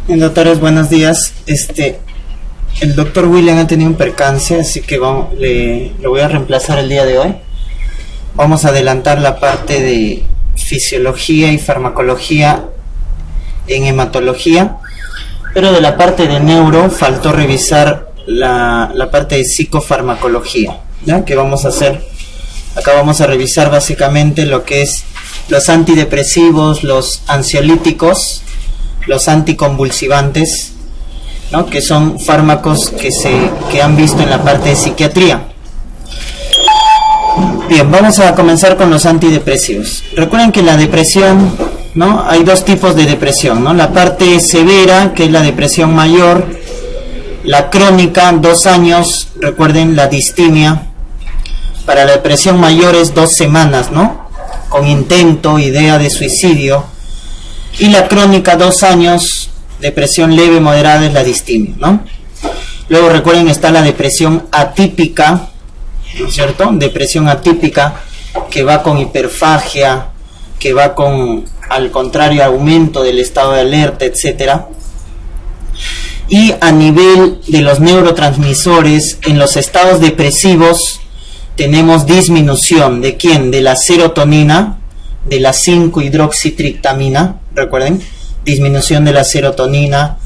Doctores, buenos días. El doctor William ha tenido un percance, así que lo voy a reemplazar el día de hoy. Vamos a adelantar la parte de fisiología y farmacología en hematología, pero de la parte de neuro faltó revisar la parte de psicofarmacología, ¿ya? Que vamos a hacer. Acá vamos a revisar básicamente lo que es los antidepresivos, los ansiolíticos, los anticonvulsivantes, ¿no? Que son fármacos que han visto en la parte de psiquiatría. Bien, vamos a comenzar con los antidepresivos. Recuerden que la depresión, ¿no? Hay dos tipos de depresión, ¿no? La parte severa, que es la depresión mayor, la crónica, 2 años, recuerden la distimia. Para la depresión mayor es 2 semanas, ¿no? Con intento, idea de suicidio. Y la crónica, 2 años, depresión leve, moderada, es la distimia, ¿no? Luego recuerden, está la depresión atípica, ¿no es cierto? Depresión atípica, que va con hiperfagia, que va con, al contrario, aumento del estado de alerta, etcétera. Y a nivel de los neurotransmisores, en los estados depresivos, tenemos disminución de ¿quién? De la serotonina, de la 5-hidroxitriptamina, recuerden, disminución de la serotonina,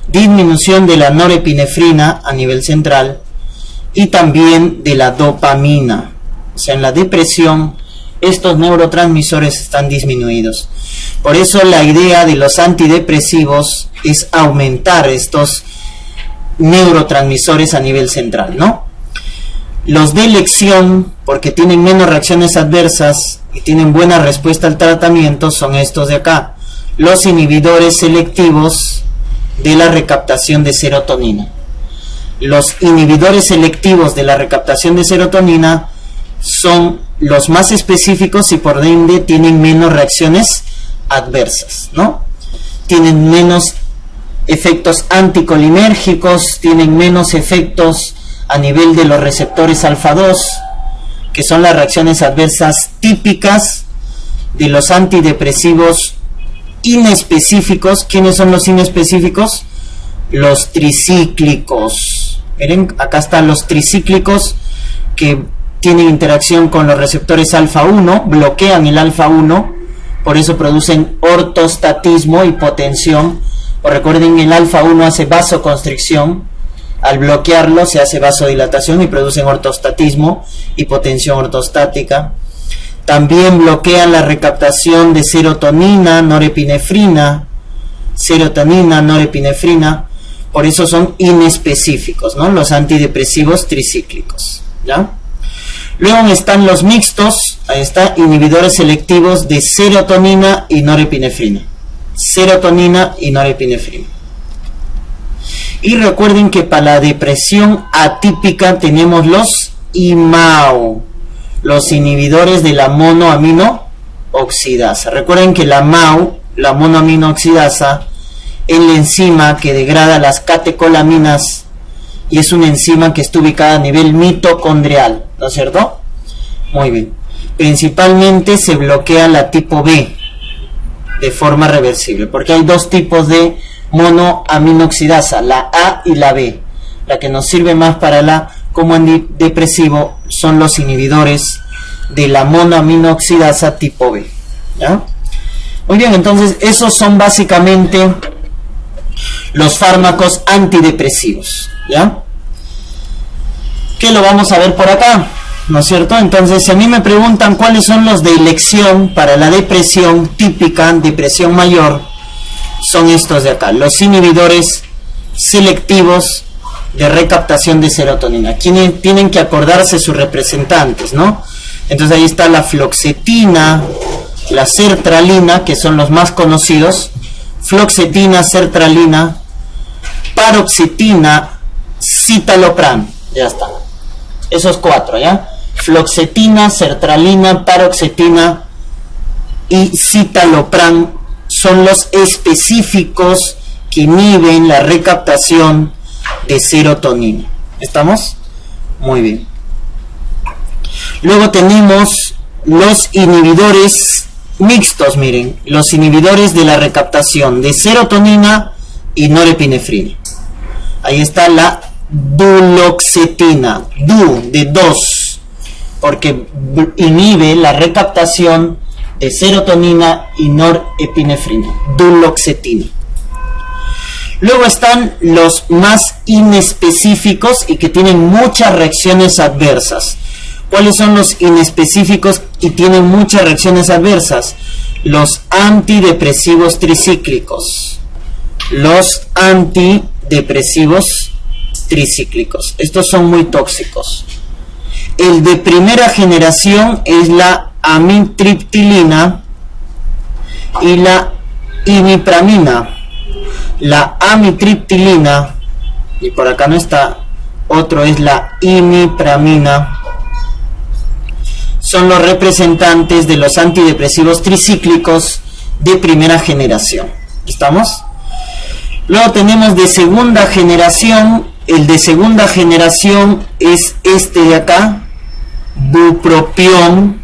disminución de la norepinefrina a nivel central y también de la dopamina. O sea, en la depresión estos neurotransmisores están disminuidos. Por eso la idea de los antidepresivos es aumentar estos neurotransmisores a nivel central, ¿no? Los de elección, porque tienen menos reacciones adversas y tienen buena respuesta al tratamiento, son estos de acá, los inhibidores selectivos de la recaptación de serotonina. Los inhibidores selectivos de la recaptación de serotonina son los más específicos y por ende tienen menos reacciones adversas, ¿no? Tienen menos efectos anticolinérgicos, tienen menos efectos a nivel de los receptores alfa 2, que son las reacciones adversas típicas de los antidepresivos inespecíficos. ¿Quiénes son los inespecíficos? Los tricíclicos. Miren, acá están los tricíclicos que tienen interacción con los receptores alfa 1, bloquean el alfa 1, por eso producen ortostatismo, hipotensión. O recuerden, el alfa 1 hace vasoconstricción. Al bloquearlo se hace vasodilatación y producen ortostatismo, hipotensión ortostática. También bloquean la recaptación de serotonina, norepinefrina, por eso son inespecíficos, ¿no? Los antidepresivos tricíclicos, ¿ya? Luego están los mixtos, ahí está, inhibidores selectivos de serotonina y norepinefrina. Y recuerden que para la depresión atípica tenemos los IMAO, los inhibidores de la monoaminooxidasa. Recuerden que la MAO, la monoaminooxidasa, es la enzima que degrada las catecolaminas y es una enzima que está ubicada a nivel mitocondrial, ¿no es cierto? Muy bien. Principalmente se bloquea la tipo B de forma reversible, porque hay 2 tipos de monoaminooxidasa, la A y la B. La que nos sirve más para la como antidepresivo son los inhibidores de la monoaminooxidasa tipo B, ¿ya? Muy bien, entonces esos son básicamente los fármacos antidepresivos, ¿ya? Que lo vamos a ver por acá, ¿no es cierto? Entonces, si a mí me preguntan cuáles son los de elección para la depresión típica, depresión mayor, son estos de acá, los inhibidores selectivos de recaptación de serotonina. Quienes tienen que acordarse sus representantes, ¿no? Entonces ahí está la fluoxetina, la sertralina, que son los más conocidos, fluoxetina, sertralina, paroxetina, citalopram, ya está. Esos 4, ¿ya? Fluoxetina, sertralina, paroxetina y citalopram son los específicos que inhiben la recaptación de serotonina. ¿Estamos? Muy bien. Luego tenemos los inhibidores mixtos, miren, los inhibidores de la recaptación de serotonina y norepinefrina. Ahí está la duloxetina, de 2, porque inhibe la recaptación de serotonina y norepinefrina, duloxetina. Luego están los más inespecíficos y que tienen muchas reacciones adversas. ¿Cuáles son los inespecíficos y tienen muchas reacciones adversas? Los antidepresivos tricíclicos. Los antidepresivos tricíclicos. Estos son muy tóxicos. El de primera generación es la amitriptilina y la imipramina. La amitriptilina, y por acá no está, otro es la imipramina, son los representantes de los antidepresivos tricíclicos de primera generación. ¿Estamos? Luego tenemos de segunda generación. El de segunda generación es este de acá, bupropión,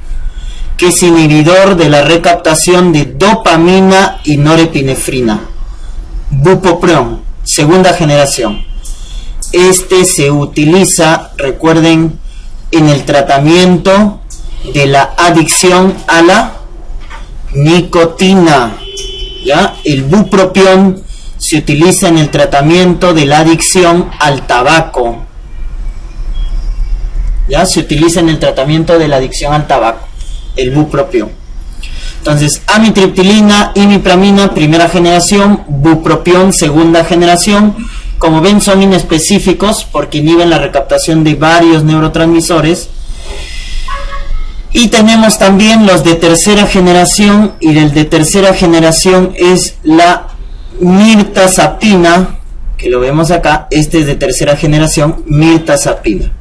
que es inhibidor de la recaptación de dopamina y norepinefrina. Bupropión, segunda generación. Este se utiliza, recuerden, en el tratamiento de la adicción a la nicotina. ¿Ya? El bupropión se utiliza en el tratamiento de la adicción al tabaco. ¿Ya? Se utiliza en el tratamiento de la adicción al tabaco, el bupropión. Entonces, amitriptilina, imipramina, primera generación, bupropión, segunda generación. Como ven, son inespecíficos porque inhiben la recaptación de varios neurotransmisores. Y tenemos también los de tercera generación, y el de tercera generación es la mirtazapina, que lo vemos acá. Este es de tercera generación, mirtazapina,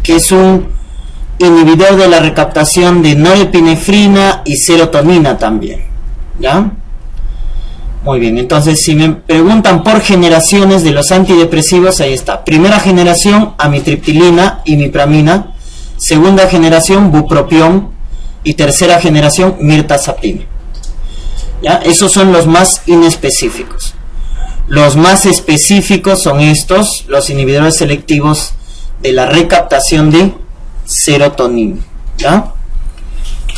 que es un inhibidor de la recaptación de norepinefrina y serotonina también. ¿Ya? Muy bien, entonces si me preguntan por generaciones de los antidepresivos, ahí está. Primera generación, amitriptilina, imipramina. Segunda generación, bupropión. Y tercera generación, mirtazapina. ¿Ya? Esos son los más inespecíficos. Los más específicos son estos, los inhibidores selectivos de la recaptación de serotonina. ¿Ya?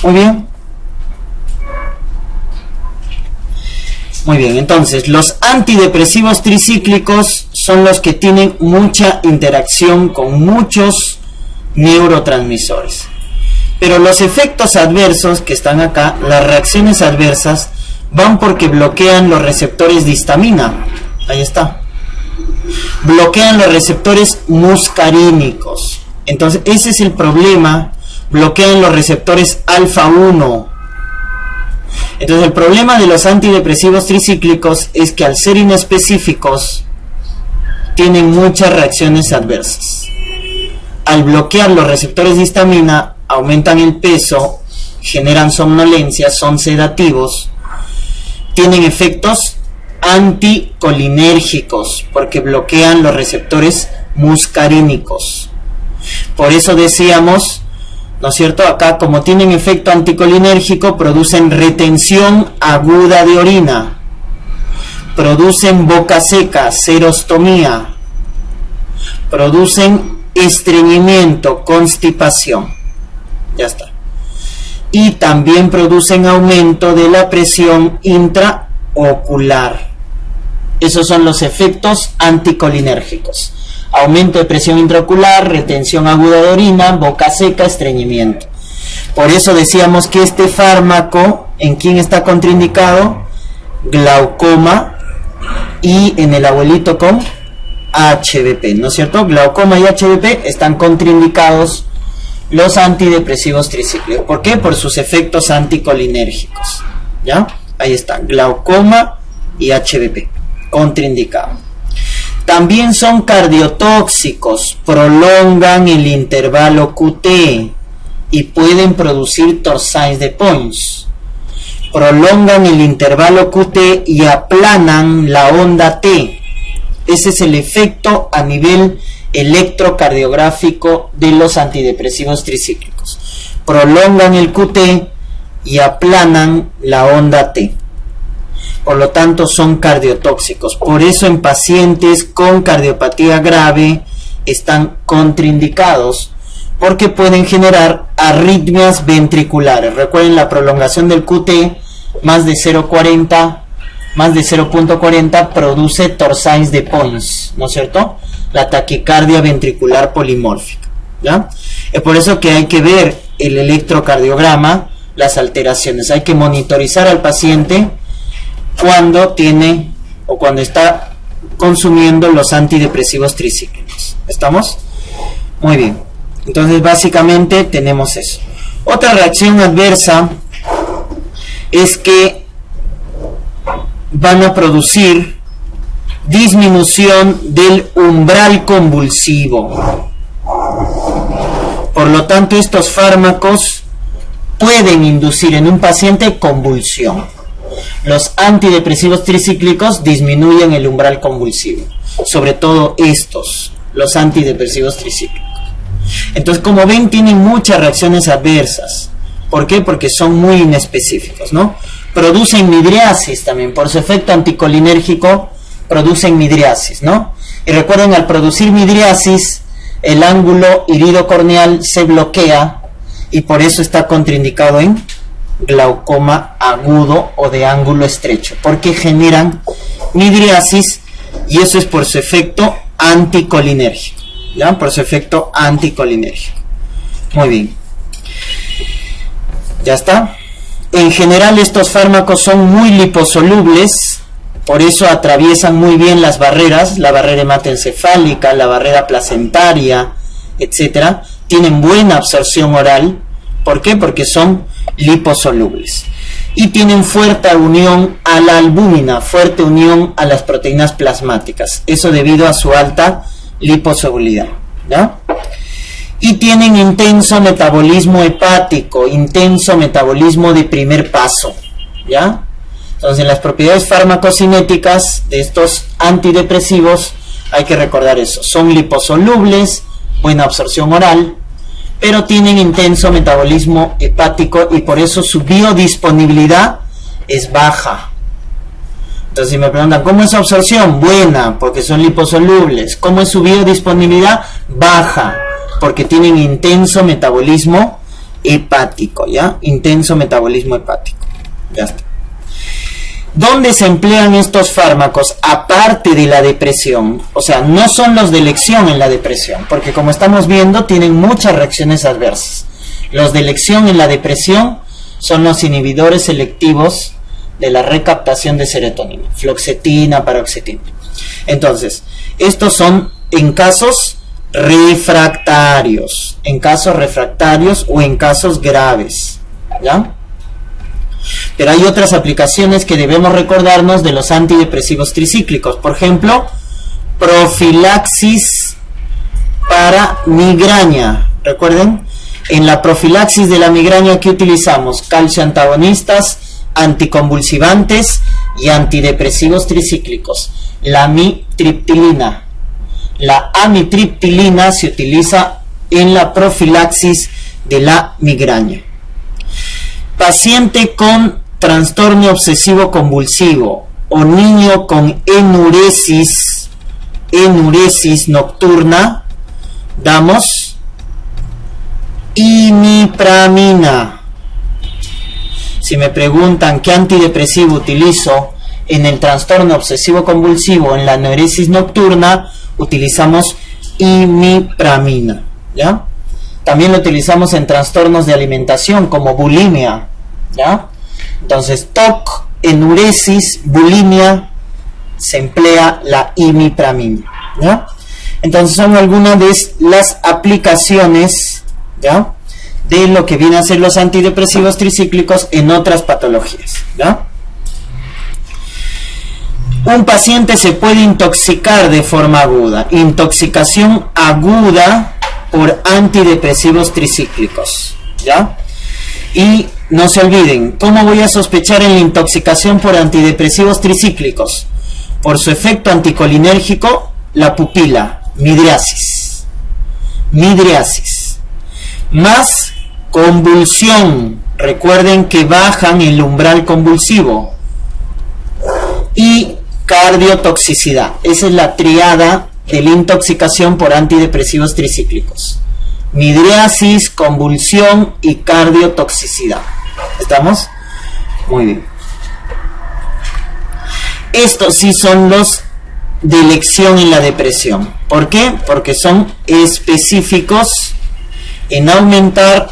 Muy bien. Muy bien, entonces los antidepresivos tricíclicos son los que tienen mucha interacción con muchos neurotransmisores. Pero los efectos adversos que están acá, las reacciones adversas, van porque bloquean los receptores de histamina. Ahí está. Bloquean los receptores muscarínicos. Entonces, ese es el problema. Bloquean los receptores alfa 1. Entonces, el problema de los antidepresivos tricíclicos es que al ser inespecíficos, tienen muchas reacciones adversas. Al bloquear los receptores de histamina, aumentan el peso, generan somnolencia, son sedativos, tienen efectos anticolinérgicos, porque bloquean los receptores muscarínicos. Por eso decíamos, ¿no es cierto? Acá, como tienen efecto anticolinérgico, producen retención aguda de orina, producen boca seca, serostomía, producen estreñimiento, constipación. Ya está. Y también producen aumento de la presión intraocular. Esos son los efectos anticolinérgicos. Aumento de presión intraocular, retención aguda de orina, boca seca, estreñimiento. Por eso decíamos que este fármaco, ¿en quién está contraindicado? Glaucoma y en el abuelito con HBP, ¿no es cierto? Glaucoma y HBP están contraindicados los antidepresivos tricíclicos. ¿Por qué? Por sus efectos anticolinérgicos. ¿Ya? Ahí está, glaucoma y HBP, contraindicado. También son cardiotóxicos, prolongan el intervalo QT y pueden producir torsades de Pons. Prolongan el intervalo QT y aplanan la onda T. Ese es el efecto a nivel electrocardiográfico de los antidepresivos tricíclicos. Prolongan el QT y aplanan la onda T. Por lo tanto, son cardiotóxicos. Por eso en pacientes con cardiopatía grave están contraindicados, porque pueden generar arritmias ventriculares. Recuerden, la prolongación del QT más de 0.40 produce torsades de Points, ¿no es cierto? La taquicardia ventricular polimórfica, ¿ya? Es por eso que hay que ver el electrocardiograma, las alteraciones. Hay que monitorizar al paciente cuando tiene o cuando está consumiendo los antidepresivos tricíclicos. ¿Estamos? Muy bien. Entonces, básicamente tenemos eso. Otra reacción adversa es que van a producir disminución del umbral convulsivo. Por lo tanto, estos fármacos pueden inducir en un paciente convulsión. Los antidepresivos tricíclicos disminuyen el umbral convulsivo, sobre todo estos, los antidepresivos tricíclicos. Entonces, como ven, tienen muchas reacciones adversas. ¿Por qué? Porque son muy inespecíficos, ¿no? Producen midriasis también, por su efecto anticolinérgico, producen midriasis, ¿no? Y recuerden, al producir midriasis, el ángulo iridocorneal se bloquea y por eso está contraindicado en glaucoma agudo o de ángulo estrecho, porque generan midriasis y eso es por su efecto anticolinérgico, ¿ya? Por su efecto anticolinérgico. Muy bien. ¿Ya está? En general, estos fármacos son muy liposolubles, por eso atraviesan muy bien las barreras, la barrera hematoencefálica, la barrera placentaria, etcétera. Tienen buena absorción oral. ¿Por qué? Porque son liposolubles. Y tienen fuerte unión a la albúmina, fuerte unión a las proteínas plasmáticas. Eso debido a su alta liposolubilidad, ¿ya? Y tienen intenso metabolismo hepático, intenso metabolismo de primer paso, ¿ya? Entonces, las propiedades farmacocinéticas de estos antidepresivos hay que recordar eso. Son liposolubles, buena absorción oral, pero tienen intenso metabolismo hepático y por eso su biodisponibilidad es baja. Entonces, si me preguntan, ¿cómo es su absorción? Buena, porque son liposolubles. ¿Cómo es su biodisponibilidad? Baja, porque tienen intenso metabolismo hepático, ¿ya? Intenso metabolismo hepático. Ya está. ¿Dónde se emplean estos fármacos aparte de la depresión? O sea, no son los de elección en la depresión, porque como estamos viendo, tienen muchas reacciones adversas. Los de elección en la depresión son los inhibidores selectivos de la recaptación de serotonina, fluoxetina, paroxetina. Entonces, estos son en casos refractarios, o en casos graves, ¿ya? Pero hay otras aplicaciones que debemos recordarnos de los antidepresivos tricíclicos. Por ejemplo, profilaxis para migraña. Recuerden, en la profilaxis de la migraña, ¿qué utilizamos? Calcio antagonistas, anticonvulsivantes y antidepresivos tricíclicos. La amitriptilina. La amitriptilina se utiliza en la profilaxis de la migraña. Paciente con trastorno obsesivo convulsivo o niño con enuresis nocturna, damos imipramina. Si me preguntan qué antidepresivo utilizo en el trastorno obsesivo convulsivo en la enuresis nocturna, utilizamos imipramina, ¿ya? También lo utilizamos en trastornos de alimentación como bulimia, ¿ya? Entonces, TOC, enuresis, bulimia, se emplea la imipramina, ¿ya? Entonces, son algunas de las aplicaciones, ¿ya?, de lo que vienen a ser los antidepresivos tricíclicos en otras patologías, ¿ya? Un paciente se puede intoxicar de forma aguda, intoxicación aguda por antidepresivos tricíclicos, ¿ya? Y no se olviden, ¿cómo voy a sospechar en la intoxicación por antidepresivos tricíclicos? Por su efecto anticolinérgico, la pupila, midriasis, más convulsión. Recuerden que bajan el umbral convulsivo, y cardiotoxicidad. Esa es la triada de la intoxicación por antidepresivos tricíclicos. Midriasis, convulsión y cardiotoxicidad. ¿Estamos? Muy bien. Estos sí son los de elección en la depresión. ¿Por qué? Porque son específicos en aumentar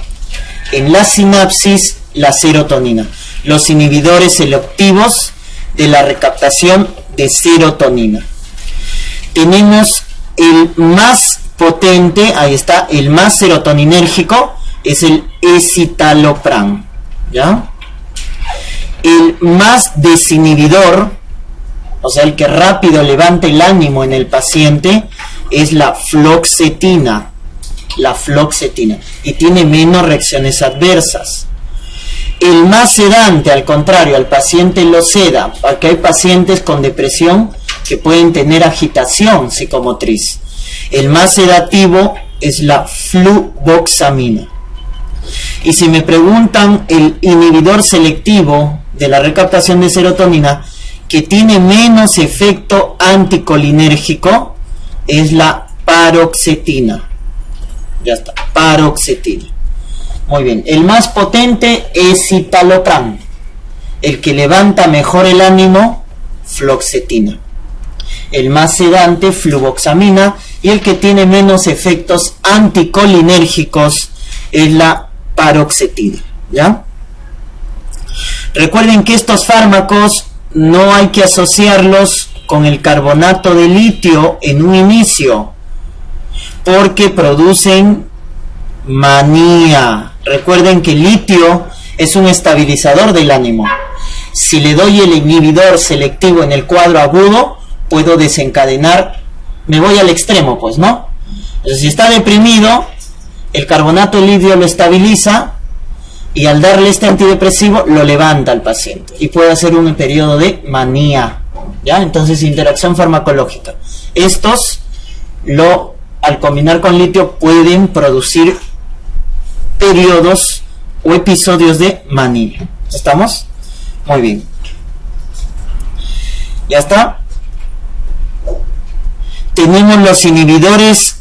en la sinapsis la serotonina. Los inhibidores selectivos de la recaptación de serotonina. Tenemos el más potente, ahí está, el más serotoninérgico, es el escitalopram, ¿ya? El más desinhibidor, o sea, el que rápido levanta el ánimo en el paciente, es la fluoxetina. La fluoxetina. Y tiene menos reacciones adversas. El más sedante, al contrario, al paciente lo seda, porque hay pacientes con depresión que pueden tener agitación psicomotriz. El más sedativo es la fluvoxamina. Y si me preguntan el inhibidor selectivo de la recaptación de serotonina, que tiene menos efecto anticolinérgico, es la paroxetina. Ya está, paroxetina. Muy bien, el más potente es citalopram. El que levanta mejor el ánimo, fluoxetina. El más sedante, fluvoxamina. Y el que tiene menos efectos anticolinérgicos es la paroxetina. ¿Ya? Recuerden que estos fármacos no hay que asociarlos con el carbonato de litio en un inicio, porque producen manía. Recuerden que el litio es un estabilizador del ánimo. Si le doy el inhibidor selectivo en el cuadro agudo, puedo desencadenar, me voy al extremo, pues, ¿no? Entonces, si está deprimido, el carbonato de litio lo estabiliza y al darle este antidepresivo lo levanta al paciente y puede hacer un periodo de manía, ¿ya? Entonces, interacción farmacológica. Estos, al combinar con litio, pueden producir periodos o episodios de manía. ¿Estamos? Muy bien. ¿Ya está? Tenemos los inhibidores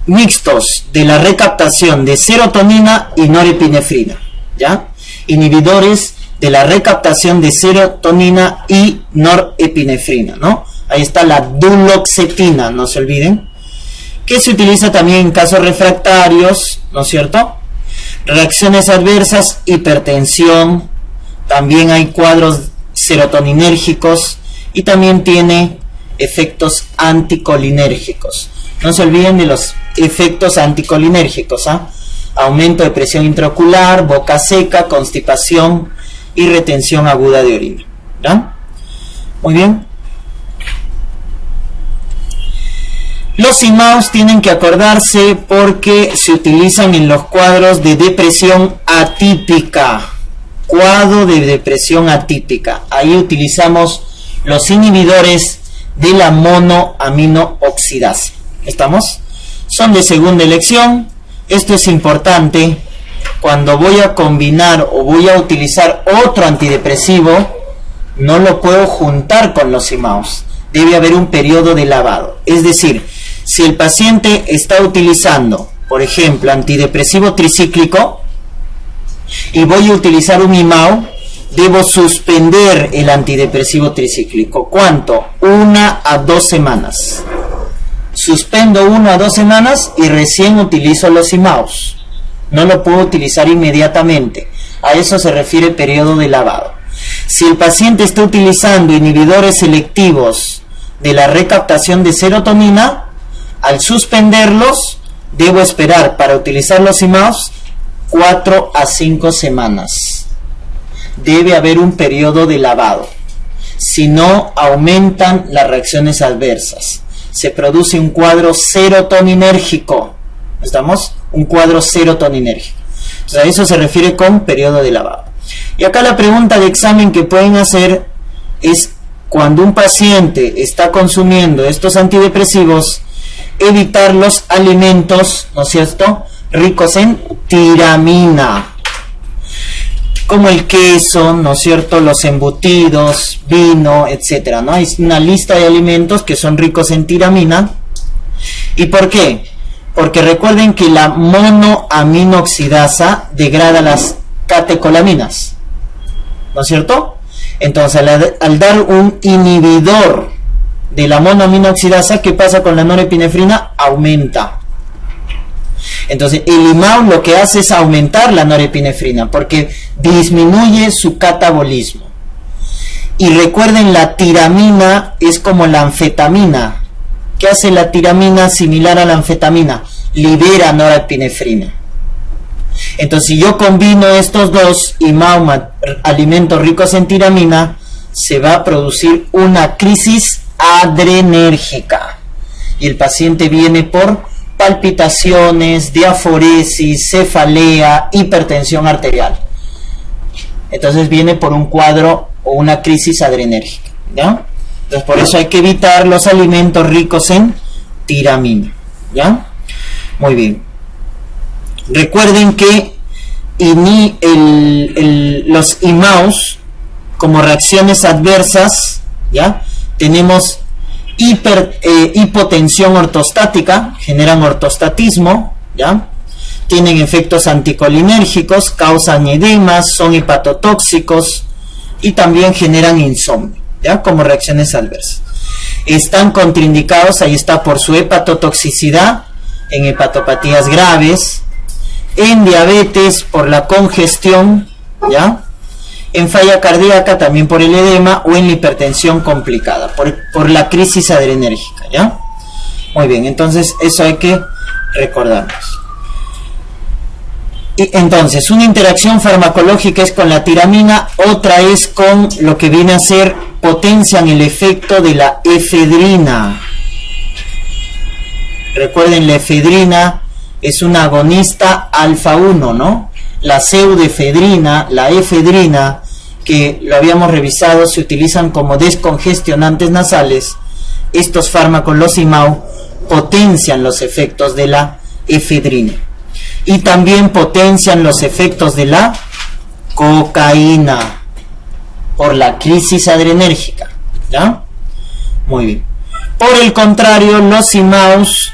mixtos de la recaptación de serotonina y norepinefrina, ¿ya? Inhibidores de la recaptación de serotonina y norepinefrina, ¿no? Ahí está la duloxetina, no se olviden, que se utiliza también en casos refractarios, ¿no es cierto? Reacciones adversas, hipertensión, también hay cuadros serotoninérgicos y también tiene efectos anticolinérgicos. No se olviden de los efectos anticolinérgicos, ¿ah? Aumento de presión intraocular, boca seca, constipación y retención aguda de orina, ¿ya? Muy bien. Los IMAUs tienen que acordarse porque se utilizan en los cuadros de depresión atípica. Cuadro de depresión atípica. Ahí utilizamos los inhibidores de la monoaminooxidasa. ¿Estamos? Son de segunda elección. Esto es importante cuando voy a combinar o voy a utilizar otro antidepresivo. No lo puedo juntar con los IMAUs. Debe haber un periodo de lavado. Es decir, si el paciente está utilizando, por ejemplo, antidepresivo tricíclico y voy a utilizar un IMAU, debo suspender el antidepresivo tricíclico. ¿Cuánto? 1 a 2 semanas. Suspendo 1 a 2 semanas y recién utilizo los IMAUs. No lo puedo utilizar inmediatamente. A eso se refiere periodo de lavado. Si el paciente está utilizando inhibidores selectivos de la recaptación de serotonina, al suspenderlos, debo esperar para utilizar los IMAUs 4 a 5 semanas. Debe haber un periodo de lavado. Si no, aumentan las reacciones adversas. Se produce un cuadro serotoninérgico. ¿Estamos? Un cuadro serotoninérgico. Entonces, a eso se refiere con periodo de lavado. Y acá la pregunta de examen que pueden hacer es: cuando un paciente está consumiendo estos antidepresivos, evitar los alimentos, ¿no es cierto?, ricos en tiramina. como el queso, ¿no es cierto?, los embutidos, vino, etcétera, ¿no? Hay una lista de alimentos que son ricos en tiramina. ¿Y por qué? Porque recuerden que la monoaminoxidasa degrada las catecolaminas, ¿no es cierto? Entonces, al dar un inhibidor de la monoaminoxidasa, ¿qué pasa con la norepinefrina? Aumenta. Entonces, el IMAO lo que hace es aumentar la norepinefrina, porque disminuye su catabolismo. Y recuerden, la tiramina es como la anfetamina. ¿Qué hace la tiramina similar a la anfetamina? Libera norepinefrina. Entonces, si yo combino estos dos, IMAO, alimentos ricos en tiramina, se va a producir una crisis adrenérgica. Y el paciente viene por palpitaciones, diaforesis, cefalea, hipertensión arterial. Entonces viene por un cuadro o una crisis adrenérgica, ¿ya? Entonces por eso hay que evitar los alimentos ricos en tiramina, ¿ya? Muy bien. Recuerden que los IMAOs, como reacciones adversas, ¿ya?, tenemos hipotensión ortostática, generan ortostatismo, ¿ya? Tienen efectos anticolinérgicos, causan edemas, son hepatotóxicos y también generan insomnio, ¿ya?, como reacciones adversas. Están contraindicados, ahí está, por su hepatotoxicidad en hepatopatías graves, en diabetes por la congestión, ¿ya?, en falla cardíaca también por el edema, o en la hipertensión complicada por la crisis adrenérgica, ¿ya? Muy bien, entonces eso hay que recordarnos. Y entonces, una interacción farmacológica es con la tiramina, otra es con lo que viene a ser, potencian el efecto de la efedrina. Recuerden, la efedrina es una agonista alfa 1, ¿no? La pseudoefedrina, la efedrina, que lo habíamos revisado, se utilizan como descongestionantes nasales. Estos fármacos, los IMAO, potencian los efectos de la efedrina. Y también potencian los efectos de la cocaína por la crisis adrenérgica, ¿ya? Muy bien. Por el contrario, los IMAOs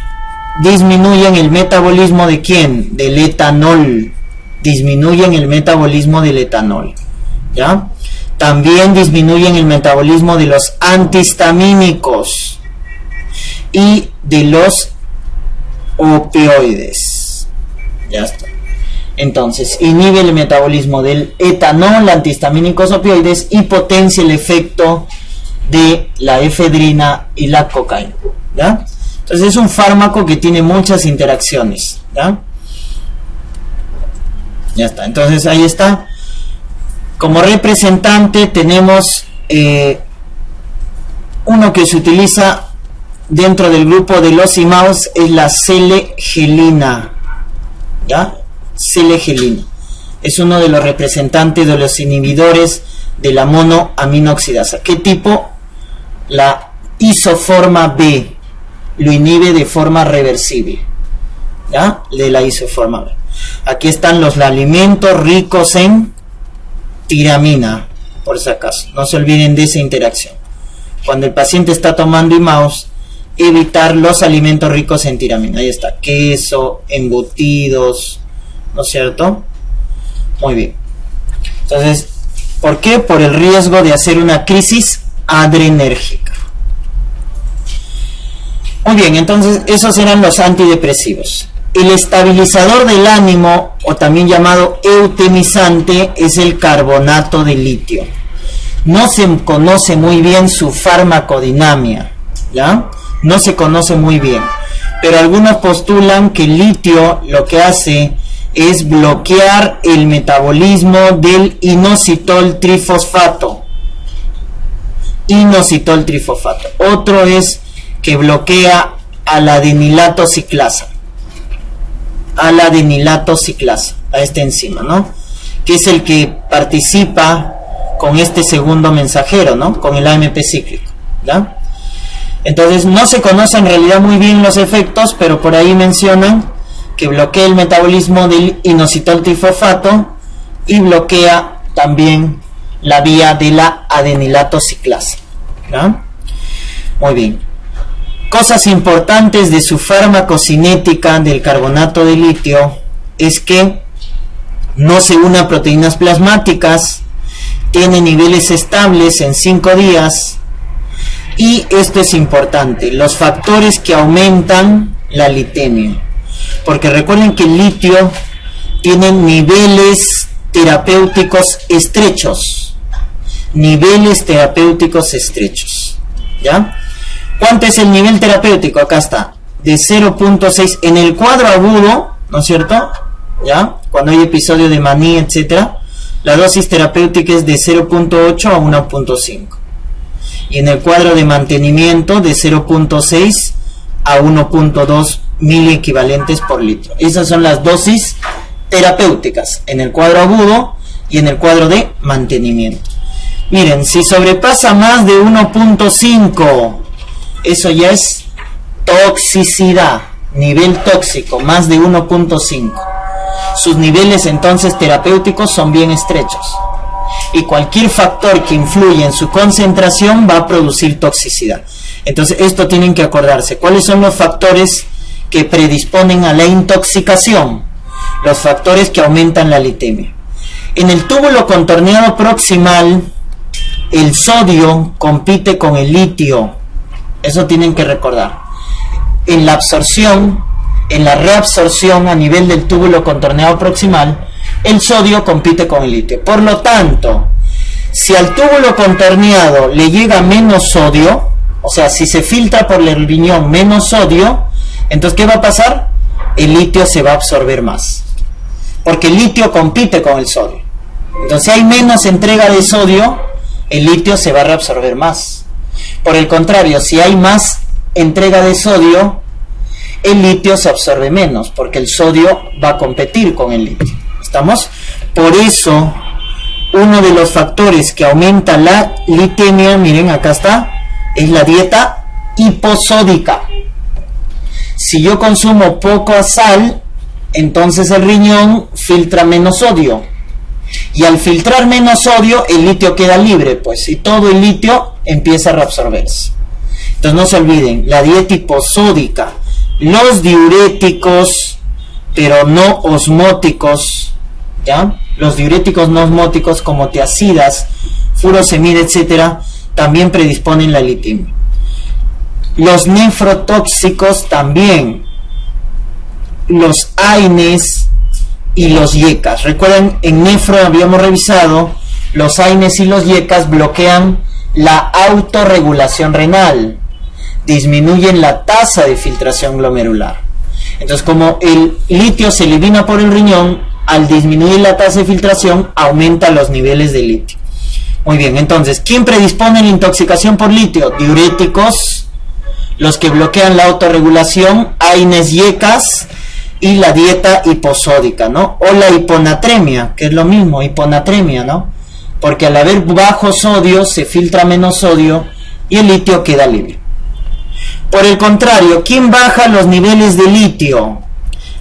disminuyen el metabolismo ¿de quién? Del etanol. Disminuyen el metabolismo del etanol, ¿ya? También disminuyen el metabolismo de los antihistamínicos y de los opioides. Ya está. Entonces, inhibe el metabolismo del etanol, antihistamínicos, opioides, y potencia el efecto de la efedrina y la cocaína, ¿ya? Entonces es un fármaco que tiene muchas interacciones, ¿ya? Ya está, entonces ahí está. Como representante tenemos uno que se utiliza dentro del grupo de los IMAOs, es la selegelina, ¿ya? Selegelina es uno de los representantes de los inhibidores de la monoaminoxidasa. ¿Qué tipo? La isoforma B lo inhibe de forma reversible, ¿ya? De la isoforma B. Aquí están los alimentos ricos en tiramina, por si acaso. No se olviden de esa interacción. Cuando el paciente está tomando IMAOs, evitar los alimentos ricos en tiramina. Ahí está, queso, embutidos, ¿no es cierto? Muy bien. Entonces, ¿por qué? Por el riesgo de hacer una crisis adrenérgica. Muy bien, entonces esos eran los antidepresivos. El estabilizador del ánimo, o también llamado eutemizante, es el carbonato de litio. No se conoce muy bien su farmacodinámica, ¿ya? No se conoce muy bien, pero algunos postulan que el litio lo que hace es bloquear el metabolismo del inositol trifosfato. Inositol trifosfato. Otro es que bloquea a la adenilato ciclasa. A la adenilato ciclasa, a esta enzima, ¿no? Que es el que participa con este segundo mensajero, ¿no? Con el AMP cíclico, ¿ya? Entonces no se conocen en realidad muy bien los efectos, pero por ahí mencionan que bloquea el metabolismo del inositol trifosfato y bloquea también la vía de la adenilato ciclasa, ¿ya? Muy bien. Cosas importantes de su farmacocinética del carbonato de litio es que no se une a proteínas plasmáticas, tiene niveles estables en 5 días, y esto es importante, los factores que aumentan la litemia, porque recuerden que el litio tiene niveles terapéuticos estrechos, ¿ya? ¿Cuánto es el nivel terapéutico? Acá está, de 0.6 en el cuadro agudo, ¿no es cierto? ¿Ya? Cuando hay episodio de manía, etcétera, la dosis terapéutica es de 0.8 a 1.5. Y en el cuadro de mantenimiento de 0.6 a 1.2 miliequivalentes por litro. Esas son las dosis terapéuticas en el cuadro agudo y en el cuadro de mantenimiento. Miren, si sobrepasa más de 1.5, eso ya es toxicidad, nivel tóxico, más de 1.5. Sus niveles entonces terapéuticos son bien estrechos. Y cualquier factor que influye en su concentración va a producir toxicidad. Entonces esto tienen que acordarse. ¿Cuáles son los factores que predisponen a la intoxicación? Los factores que aumentan la litemia. En el túbulo contorneado proximal, el sodio compite con el litio. Eso tienen que recordar. En la absorción, en la reabsorción a nivel del túbulo contorneado proximal, el sodio compite con el litio. Por lo tanto, si al túbulo contorneado le llega menos sodio, o sea, si se filtra por el riñón menos sodio, entonces ¿qué va a pasar? El litio se va a absorber más, porque el litio compite con el sodio. Entonces, si hay menos entrega de sodio, el litio se va a reabsorber más. Por el contrario, si hay más entrega de sodio, el litio se absorbe menos, porque el sodio va a competir con el litio. ¿Estamos? Por eso, uno de los factores que aumenta la litemia, miren, acá está, es la dieta hiposódica. Si yo consumo poca sal, entonces el riñón filtra menos sodio. Y al filtrar menos sodio, el litio queda libre, pues, y todo el litio empieza a reabsorberse. Entonces no se olviden, la dieta hiposódica, los diuréticos, pero no osmóticos, ¿ya? Los diuréticos no osmóticos como tiazidas, furosemida, etcétera, también predisponen la litemia. Los nefrotóxicos también, los AINES y los YECAS. Recuerden, en nefro habíamos revisado, los AINES y los YECAS bloquean la autorregulación renal, disminuyen la tasa de filtración glomerular. Entonces, como el litio se elimina por el riñón, al disminuir la tasa de filtración, aumenta los niveles de litio. Muy bien, entonces, ¿quién predispone la intoxicación por litio? Diuréticos, los que bloquean la autorregulación, AINES, YECAS, y la dieta hiposódica, ¿no? O la hiponatremia, que es lo mismo, hiponatremia, ¿no? Porque al haber bajo sodio, se filtra menos sodio y el litio queda libre. Por el contrario, ¿quién baja los niveles de litio?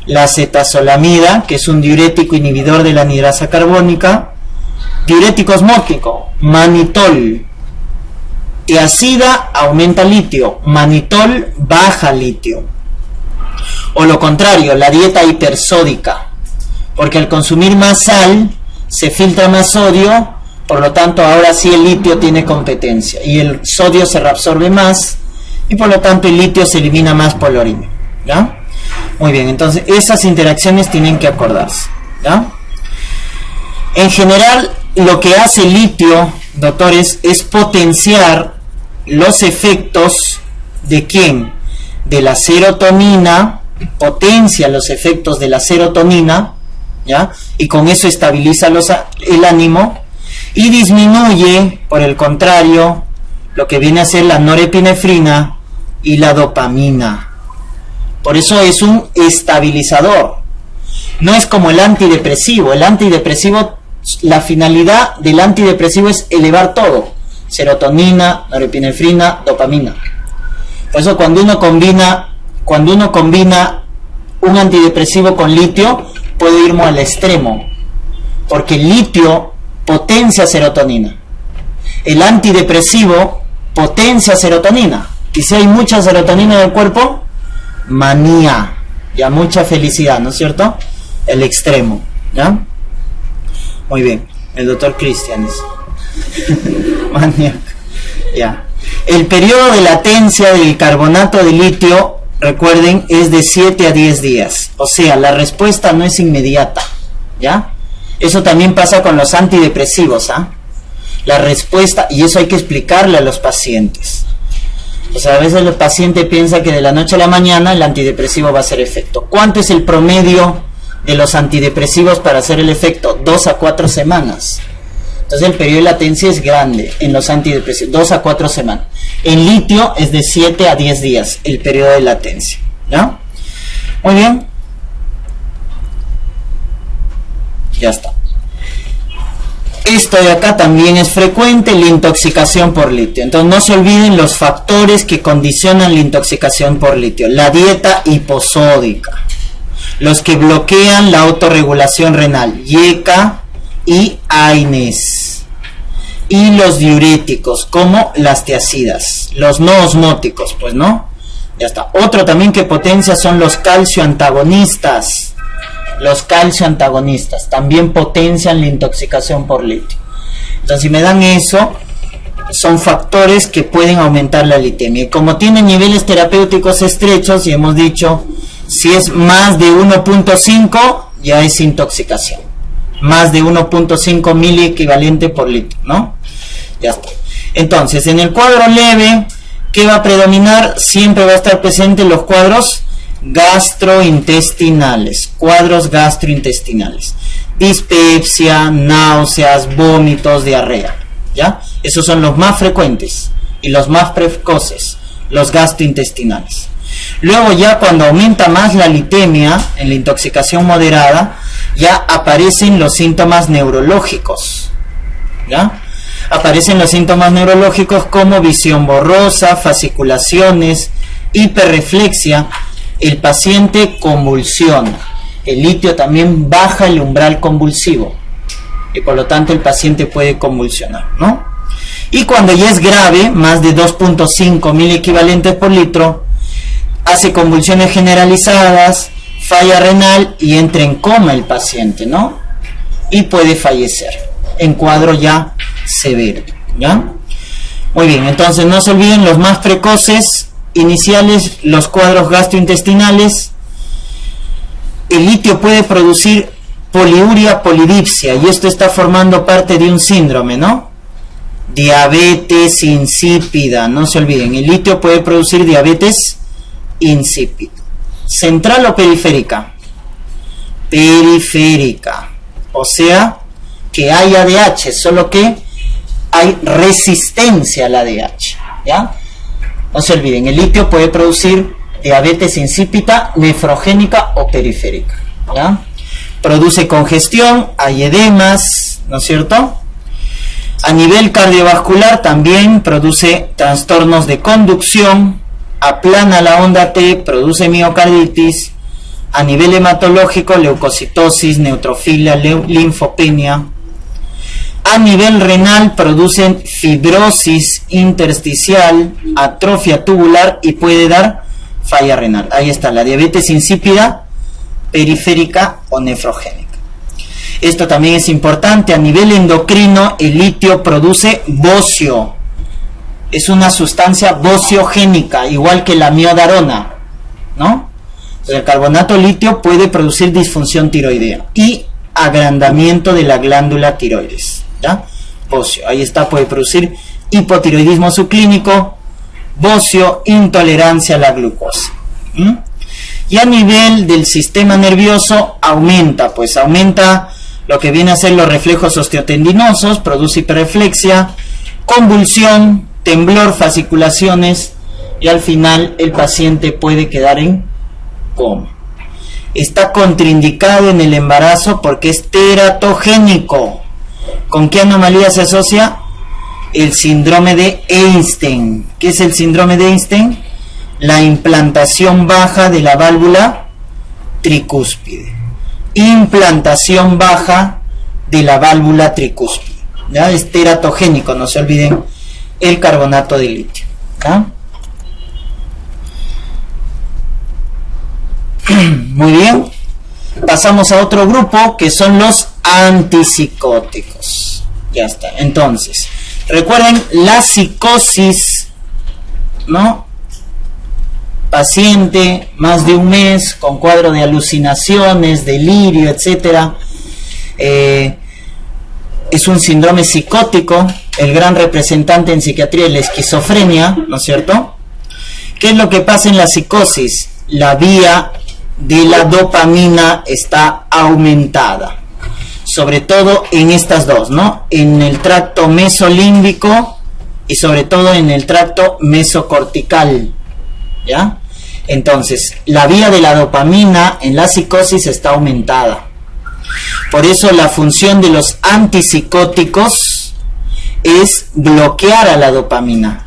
La acetazolamida, que es un diurético inhibidor de la anhidrasa carbónica. Diurético osmótico, manitol. Tiazida aumenta litio, manitol baja litio. O lo contrario, la dieta hipersódica, porque al consumir más sal se filtra más sodio, por lo tanto ahora sí el litio tiene competencia y el sodio se reabsorbe más y por lo tanto el litio se elimina más por la orina, ¿ya? Muy bien, entonces esas interacciones tienen que acordarse, ¿ya? En general, lo que hace el litio, doctores, es potenciar los efectos de ¿quién? De la serotonina, potencia los efectos de la serotonina, ¿ya? Y con eso estabiliza el ánimo y disminuye, por el contrario, lo que viene a ser la norepinefrina y la dopamina. Por eso es un estabilizador. No es como el antidepresivo. El antidepresivo, la finalidad del antidepresivo es elevar todo: serotonina, norepinefrina, dopamina. Por eso cuando uno combina un antidepresivo con litio, puede ir al extremo, porque el litio potencia serotonina. El antidepresivo potencia serotonina. Y si hay mucha serotonina en el cuerpo, manía, ya mucha felicidad, ¿no es cierto? El extremo, ¿ya? Muy bien, el doctor Cristian es maníaco, ya. El periodo de latencia del carbonato de litio, recuerden, es de 7 a 10 días. O sea, la respuesta no es inmediata, ¿ya? Eso también pasa con los antidepresivos, ¿ah? La respuesta, y eso hay que explicarle a los pacientes. O sea, a veces el paciente piensa que de la noche a la mañana el antidepresivo va a hacer efecto. ¿Cuánto es el promedio de los antidepresivos para hacer el efecto? 2 a 4 semanas. Entonces el periodo de latencia es grande en los antidepresivos, 2 a 4 semanas. En litio es de 7 a 10 días el periodo de latencia, ¿ya? Muy bien. Ya está. Esto de acá también es frecuente, la intoxicación por litio. Entonces no se olviden los factores que condicionan la intoxicación por litio. La dieta hiposódica, los que bloquean la autorregulación renal, YECA y AINES, y los diuréticos como las tiacidas, los no osmóticos, pues no, ya está. Otro también que potencia son los calcio antagonistas. Los calcio antagonistas también potencian la intoxicación por litio. Entonces si me dan eso, son factores que pueden aumentar la litemia. Y como tienen niveles terapéuticos estrechos, y hemos dicho, si es más de 1.5 ya es intoxicación. Más de 1.5 miliequivalente por litro, ¿no? Ya está. Entonces, en el cuadro leve, ¿qué va a predominar? Siempre va a estar presente los cuadros gastrointestinales, dispepsia, náuseas, vómitos, diarrea, ¿ya? Esos son los más frecuentes y los más precoces, los gastrointestinales. Luego ya cuando aumenta más la litemia, en la intoxicación moderada, ya aparecen los síntomas neurológicos, ¿ya? Aparecen los síntomas neurológicos como visión borrosa, fasciculaciones, hiperreflexia. El paciente convulsiona. El litio también baja el umbral convulsivo y por lo tanto el paciente puede convulsionar, ¿no? Y cuando ya es grave, más de 2.5 miliequivalentes por litro, hace convulsiones generalizadas, falla renal y entra en coma el paciente, ¿no? Y puede fallecer en cuadro ya severo, ¿ya? Muy bien, entonces no se olviden los más precoces iniciales, los cuadros gastrointestinales. El litio puede producir poliuria, polidipsia, y esto está formando parte de un síndrome, ¿no? Diabetes insípida, no se olviden, el litio puede producir diabetes insípida. ¿Central o periférica? Periférica, o sea que hay ADH, solo que hay resistencia al ADH, ¿ya? No se olviden, el litio puede producir diabetes insípida, nefrogénica o periférica, ¿ya? Produce congestión, hay edemas, ¿no es cierto? A nivel cardiovascular también produce trastornos de conducción, aplana la onda T, produce miocarditis. A nivel hematológico, leucocitosis, neutrofilia, linfopenia. A nivel renal producen fibrosis intersticial, atrofia tubular y puede dar falla renal. Ahí está la diabetes insípida, periférica o nefrogénica. Esto también es importante. A nivel endocrino, el litio produce bocio. Es una sustancia bociogénica, igual que la miodarona, ¿no? Entonces, el carbonato de litio puede producir disfunción tiroidea y agrandamiento de la glándula tiroides, ¿ya? Bocio, ahí está, puede producir hipotiroidismo subclínico, bocio, intolerancia a la glucosa. Y a nivel del sistema nervioso aumenta lo que viene a ser los reflejos osteotendinosos, produce hiperreflexia, convulsión, temblor, fasciculaciones y al final el paciente puede quedar en coma. Está contraindicado en el embarazo porque es teratogénico. ¿Con qué anomalía se asocia? El síndrome de Einstein. ¿Qué es el síndrome de Einstein? La implantación baja de la válvula tricúspide. Implantación baja de la válvula tricúspide. ¿Ya? Es teratogénico, no se olviden, el carbonato de litio. ¿Ya? Muy bien, pasamos a otro grupo que son los antipsicóticos. Ya está. Entonces, recuerden la psicosis, ¿no? Paciente más de un mes con cuadro de alucinaciones, delirio, etcétera. Es un síndrome psicótico. El gran representante en psiquiatría es la esquizofrenia, ¿no es cierto? ¿Qué es lo que pasa en la psicosis? La vía de la dopamina está aumentada, sobre todo en estas dos, ¿no? En el tracto mesolímbico y sobre todo en el tracto mesocortical, ¿ya? Entonces, la vía de la dopamina en la psicosis está aumentada. Por eso la función de los antipsicóticos es bloquear a la dopamina.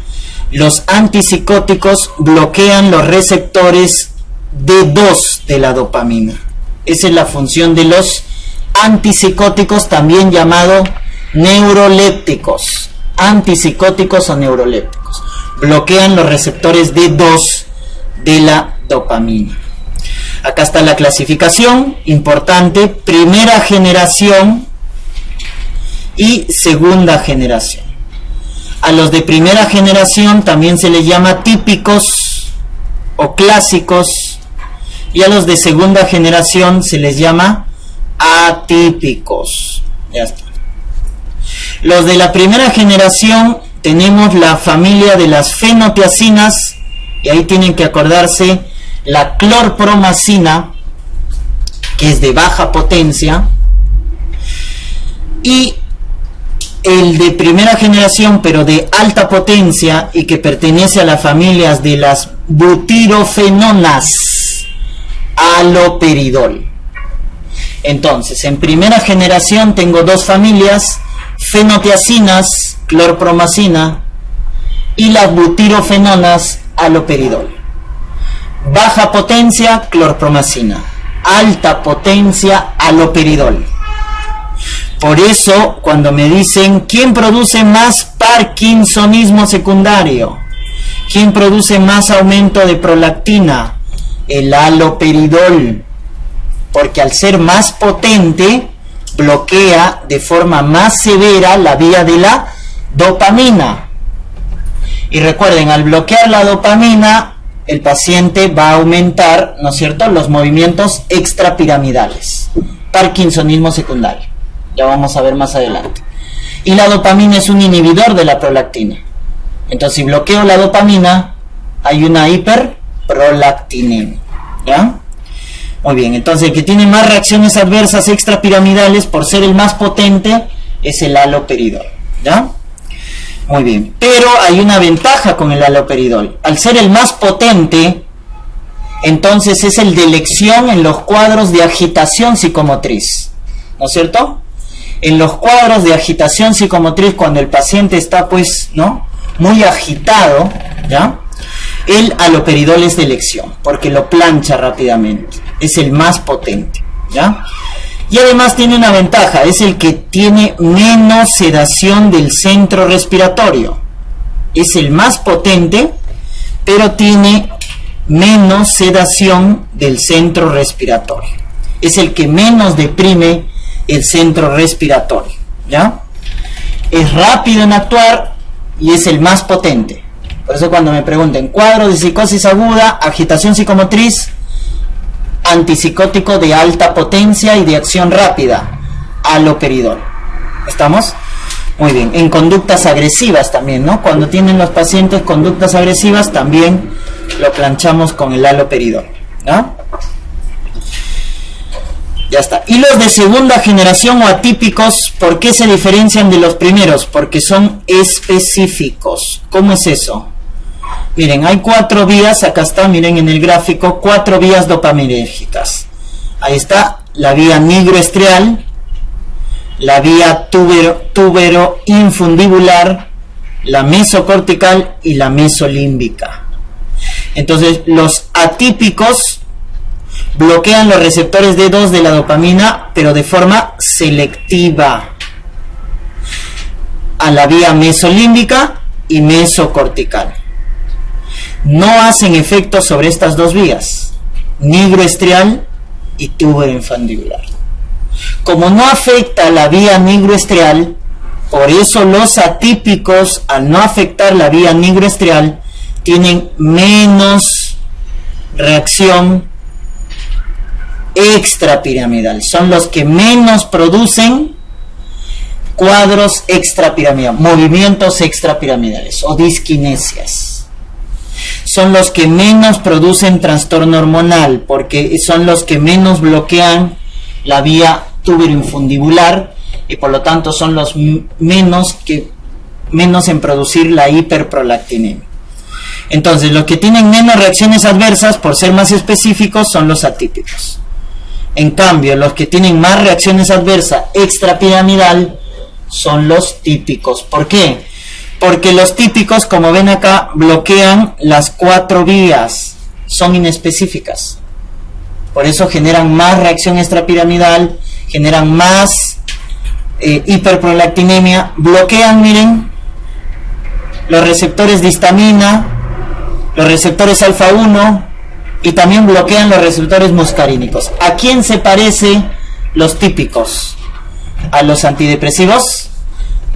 Los antipsicóticos bloquean los receptores D2 de la dopamina. Esa es la función de los antipsicóticos, también llamado neurolépticos. Antipsicóticos o neurolépticos. Bloquean los receptores D2 de la dopamina. Acá está la clasificación, importante, primera generación y segunda generación. A los de primera generación también se les llama típicos o clásicos, y a los de segunda generación se les llama atípicos. Ya está. Los de la primera generación tenemos la familia de las fenotiacinas, y ahí tienen que acordarse la clorpromacina, que es de baja potencia, y el de primera generación pero de alta potencia y que pertenece a las familias de las butirofenonas, haloperidol. Entonces, en primera generación tengo dos familias, fenotiacinas, clorpromacina, y las butirofenonas, haloperidol. Baja potencia, clorpromacina. Alta potencia, haloperidol. Por eso, cuando me dicen, ¿quién produce más parkinsonismo secundario? ¿Quién produce más aumento de prolactina? El haloperidol. Porque al ser más potente, bloquea de forma más severa la vía de la dopamina. Y recuerden, al bloquear la dopamina, el paciente va a aumentar, ¿no es cierto?, los movimientos extrapiramidales. Parkinsonismo secundario. Ya vamos a ver más adelante. Y la dopamina es un inhibidor de la prolactina. Entonces, si bloqueo la dopamina, hay una hiperprolactinemia. ¿Ya? Muy bien, entonces el que tiene más reacciones adversas extrapiramidales por ser el más potente es el haloperidol. ¿Ya? Muy bien, pero hay una ventaja con el haloperidol. Al ser el más potente, entonces es el de elección en los cuadros de agitación psicomotriz. ¿No es cierto? En los cuadros de agitación psicomotriz, cuando el paciente está, pues, ¿no?, muy agitado, ¿ya?, el haloperidol es de elección, porque lo plancha rápidamente. Es el más potente, ¿ya? Y además tiene una ventaja, es el que tiene menos sedación del centro respiratorio. Es el más potente, pero tiene menos sedación del centro respiratorio. Es el que menos deprime el centro respiratorio, ¿ya? Es rápido en actuar y es el más potente. Por eso cuando me pregunten, cuadro de psicosis aguda, agitación psicomotriz, antipsicótico de alta potencia y de acción rápida, haloperidol. ¿Estamos? Muy bien. En conductas agresivas también, ¿no? Cuando tienen los pacientes conductas agresivas, también lo planchamos con el haloperidol, ¿no? Ya está. Y los de segunda generación o atípicos, ¿por qué se diferencian de los primeros? Porque son específicos. ¿Cómo es eso? Miren, hay 4 vías, acá está, miren en el gráfico, 4 vías dopaminérgicas. Ahí está la vía nigroestrial, la vía túbero infundibular, la mesocortical y la mesolímbica. Entonces, los atípicos bloquean los receptores D2 de la dopamina, pero de forma selectiva, a la vía mesolímbica y mesocortical. No hacen efecto sobre estas dos vías, nigroestrial y tuberoinfundibular. Como no afecta la vía nigroestrial, por eso los atípicos, al no afectar la vía nigroestrial, tienen menos reacción extrapiramidal. Son los que menos producen cuadros extrapiramidales, movimientos extrapiramidales o disquinesias. Son los que menos producen trastorno hormonal, porque son los que menos bloquean la vía tuberoinfundibular y por lo tanto son los menos en producir la hiperprolactinemia. Entonces, los que tienen menos reacciones adversas, por ser más específicos, son los atípicos. En cambio, los que tienen más reacciones adversas extrapiramidal son los típicos. ¿Por qué? Porque los típicos, como ven acá, bloquean las 4 vías, son inespecíficas. Por eso generan más reacción extrapiramidal, generan más hiperprolactinemia, bloquean, miren, los receptores de histamina, los receptores alfa 1 y también bloquean los receptores muscarínicos. ¿A quién se parece los típicos? A los antidepresivos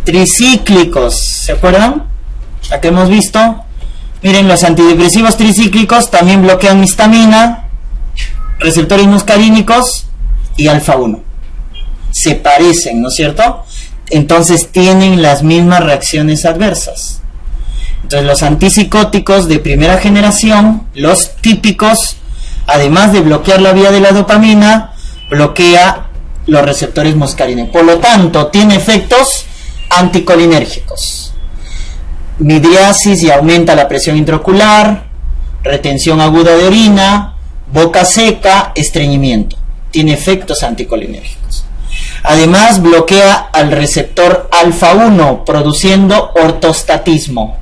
tricíclicos, ¿se acuerdan? La que hemos visto. Miren, los antidepresivos tricíclicos también bloquean histamina, receptores muscarínicos y alfa 1. Se parecen, ¿no es cierto? Entonces tienen las mismas reacciones adversas. Entonces los antipsicóticos de primera generación, los típicos, además de bloquear la vía de la dopamina, bloquea los receptores muscarínicos. Por lo tanto, tiene efectos anticolinérgicos. Midriasis y aumenta la presión intraocular, retención aguda de orina, boca seca, estreñimiento. Tiene efectos anticolinérgicos. Además, bloquea al receptor alfa 1, produciendo ortostatismo,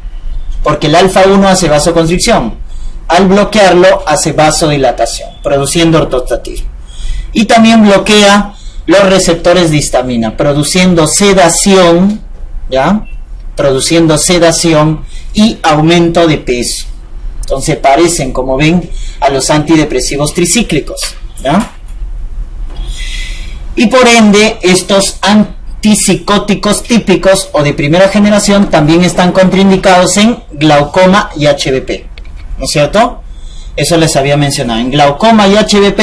porque el alfa 1 hace vasoconstricción. Al bloquearlo, hace vasodilatación, produciendo ortostatismo. Y también bloquea los receptores de histamina, produciendo sedación, ¿ya? Produciendo sedación y aumento de peso. Entonces parecen, como ven, a los antidepresivos tricíclicos, ¿ya? Y por ende, estos antipsicóticos típicos o de primera generación también están contraindicados en glaucoma y HBP, ¿no es cierto? Eso les había mencionado. En glaucoma y HBP,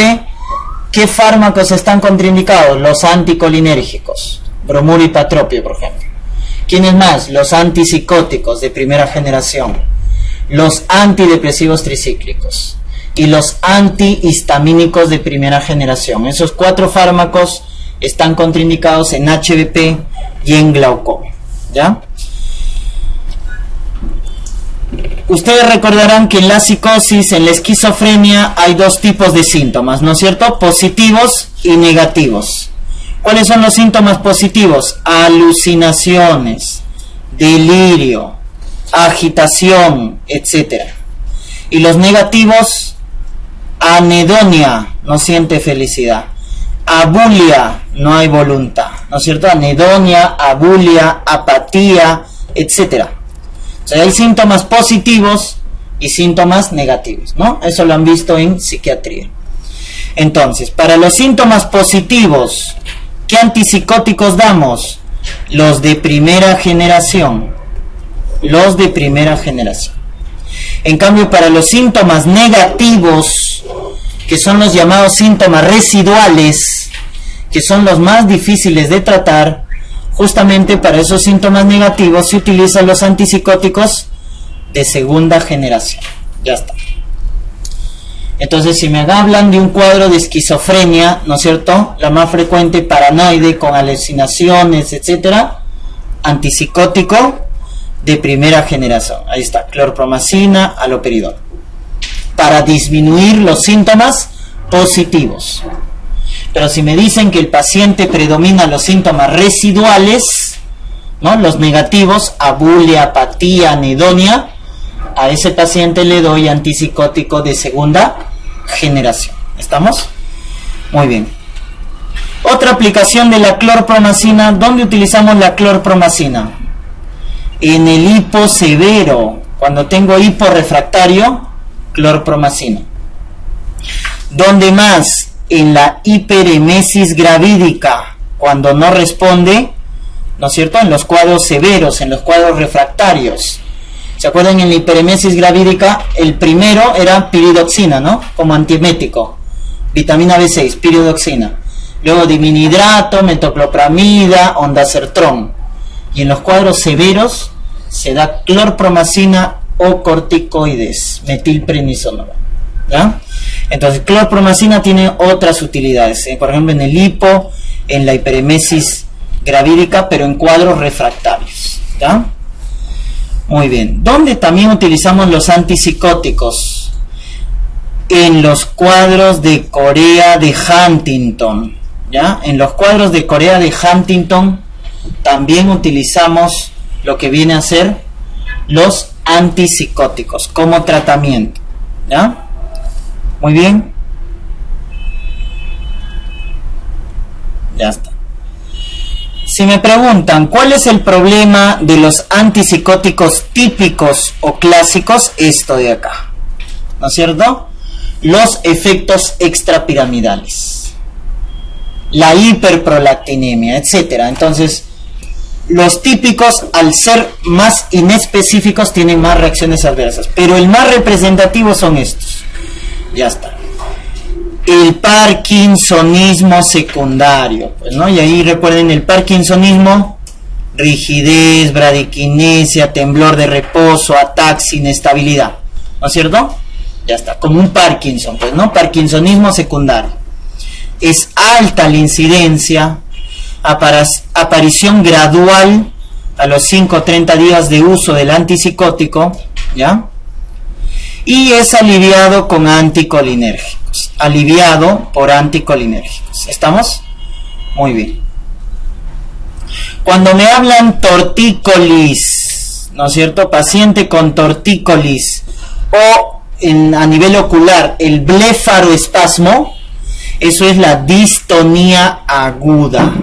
¿qué fármacos están contraindicados? Los anticolinérgicos, bromuro y patropio, por ejemplo. ¿Quiénes más? Los antipsicóticos de primera generación, los antidepresivos tricíclicos y los antihistamínicos de primera generación. Esos 4 fármacos están contraindicados en HBP y en glaucoma, ¿ya? Ustedes recordarán que en la psicosis, en la esquizofrenia, hay 2 tipos de síntomas, ¿no es cierto? Positivos y negativos. ¿Cuáles son los síntomas positivos? Alucinaciones, delirio, agitación, etc. Y los negativos, anedonia, no siente felicidad. Abulia, no hay voluntad, ¿no es cierto? Anedonia, abulia, apatía, etc. O sea, hay síntomas positivos y síntomas negativos, ¿no? Eso lo han visto en psiquiatría. Entonces, para los síntomas positivos, ¿qué antipsicóticos damos? Los de primera generación. Los de primera generación. En cambio, para los síntomas negativos, que son los llamados síntomas residuales, que son los más difíciles de tratar, justamente para esos síntomas negativos se utilizan los antipsicóticos de segunda generación. Ya está. Entonces, si me hablan de un cuadro de esquizofrenia, ¿no es cierto? La más frecuente, paranoide, con alucinaciones, etcétera, antipsicótico de primera generación. Ahí está, clorpromacina, haloperidol, para disminuir los síntomas positivos. Pero si me dicen que el paciente predomina los síntomas residuales, ¿no? Los negativos, abulia, apatía, anedonia, a ese paciente le doy antipsicótico de segunda generación. ¿Estamos? Muy bien. Otra aplicación de la clorpromacina. ¿Dónde utilizamos la clorpromacina? En el hipo severo. Cuando tengo hipo refractario, clorpromacina. ¿Dónde más? En la hiperemesis gravídica. Cuando no responde, ¿no es cierto? En los cuadros severos, en los cuadros refractarios. ¿Se acuerdan? En la hiperemesis gravídica, el primero era piridoxina, ¿no? Como antiemético. Vitamina B6, piridoxina. Luego diminidrato, metoclopramida, ondansetron. Y en los cuadros severos se da clorpromacina o corticoides, metilprednisona. ¿Ya? Entonces, clorpromacina tiene otras utilidades. Por ejemplo, en el hipo, en la hiperemesis gravídica, pero en cuadros refractarios. ¿Ya? Muy bien. ¿Dónde también utilizamos los antipsicóticos? En los cuadros de Corea de Huntington. ¿Ya? En los cuadros de Corea de Huntington también utilizamos lo que viene a ser los antipsicóticos como tratamiento. ¿Ya? Muy bien. Ya está. Si me preguntan cuál es el problema de los antipsicóticos típicos o clásicos, esto de acá, ¿no es cierto? Los efectos extrapiramidales, la hiperprolactinemia, etcétera. Entonces, los típicos, al ser más inespecíficos, tienen más reacciones adversas, pero el más representativo son estos. Ya está. El parkinsonismo secundario, pues, ¿no? Y ahí recuerden el parkinsonismo: rigidez, bradiquinesia, temblor de reposo, ataxia, inestabilidad, ¿no es cierto? Ya está, como un Parkinson, pues, ¿no? Parkinsonismo secundario. Es alta la incidencia, aparición gradual a los 5 o 30 días de uso del antipsicótico, ¿ya? Y es aliviado con anticolinérgicos, aliviado por anticolinérgicos. ¿Estamos? Muy bien. Cuando me hablan tortícolis, ¿no es cierto? Paciente con tortícolis o a nivel ocular el blefaroespasmo, eso es la distonía aguda.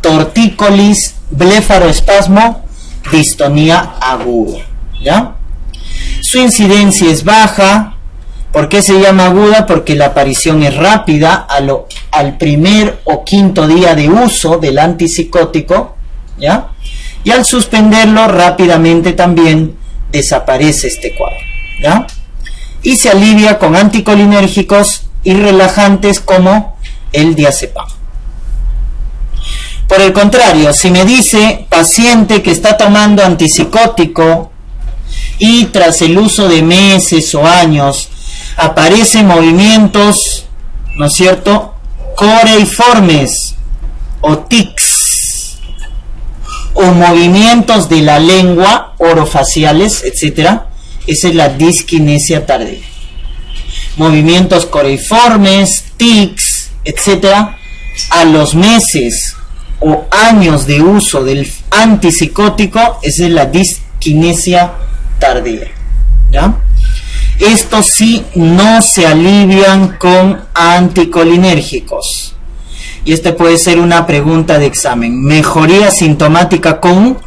Tortícolis, blefaroespasmo, distonía aguda, ¿ya? Su incidencia es baja. ¿Por qué se llama aguda? Porque la aparición es rápida al primer o quinto día de uso del antipsicótico, ¿ya? Y al suspenderlo rápidamente también desaparece este cuadro, ¿ya? Y se alivia con anticolinérgicos y relajantes como el diazepam. Por el contrario, si me dice paciente que está tomando antipsicótico y tras el uso de meses o años aparecen movimientos, ¿no es cierto?, coreiformes o tics, o movimientos de la lengua, orofaciales, etcétera, esa es la disquinesia tardía. Movimientos coreiformes, tics, etcétera, a los meses o años de uso del antipsicótico, esa es la disquinesia tardía, ¿ya? Estos sí no se alivian con anticolinérgicos. Y este puede ser una pregunta de examen. Mejoría sintomática con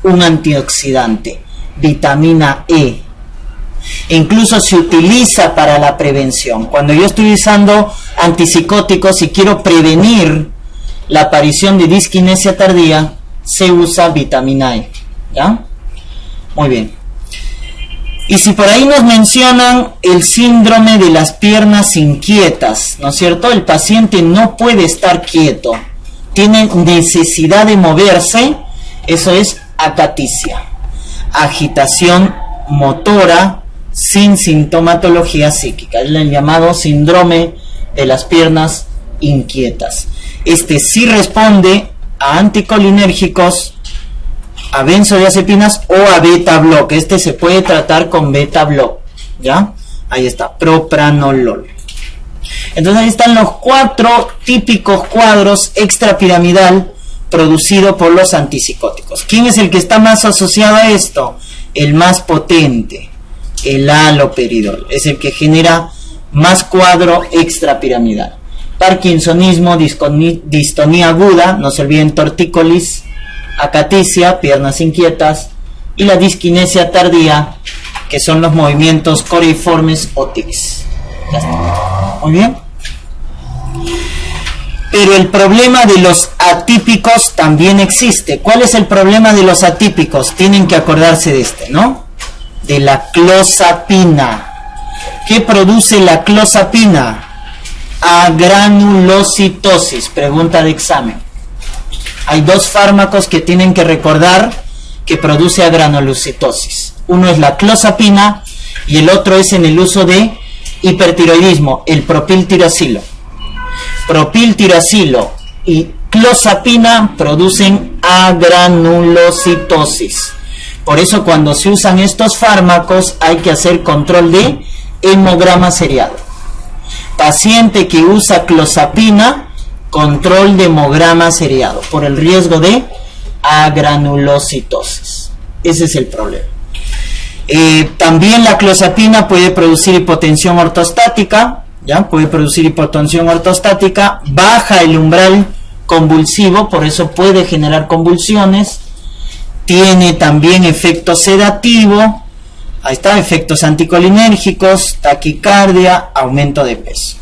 un antioxidante, vitamina E. Incluso se utiliza para la prevención. Cuando yo estoy usando antipsicóticos y quiero prevenir la aparición de disquinesia tardía, se usa vitamina E, ¿ya? Muy bien. Y si por ahí nos mencionan el síndrome de las piernas inquietas, ¿no es cierto? El paciente no puede estar quieto, tiene necesidad de moverse, eso es acaticia, agitación motora sin sintomatología psíquica, es el llamado síndrome de las piernas inquietas. Este sí responde a anticolinérgicos, a benzodiazepinas o a beta block. Este se puede tratar con beta block, ¿ya? Ahí está, propranolol. Entonces ahí están los 4 típicos cuadros extrapiramidal producidos por los antipsicóticos. ¿Quién es el que está más asociado a esto? El más potente, el haloperidol. Es el que genera más cuadro extrapiramidal. Parkinsonismo, distonía aguda, no se olviden tortícolis, acaticia, piernas inquietas, y la disquinesia tardía, que son los movimientos coreiformes o tics. Ya está. Muy bien. Pero el problema de los atípicos también existe. ¿Cuál es el problema de los atípicos? Tienen que acordarse de este, ¿no? De la clozapina. ¿Qué produce la clozapina? Agranulocitosis. Pregunta de examen. Hay dos fármacos que tienen que recordar que produce agranulocitosis. Uno es la clozapina y el otro es en el uso de hipertiroidismo, el propiltiracilo. Propiltiracilo y clozapina producen agranulocitosis. Por eso cuando se usan estos fármacos hay que hacer control de hemograma seriado. Paciente que usa clozapina, control de hemograma seriado por el riesgo de agranulocitosis. Ese es el problema. También la clozapina puede producir hipotensión ortostática, ¿ya? Puede producir hipotensión ortostática, baja el umbral convulsivo, por eso puede generar convulsiones. Tiene también efecto sedativo, ahí está, efectos anticolinérgicos, taquicardia, aumento de peso.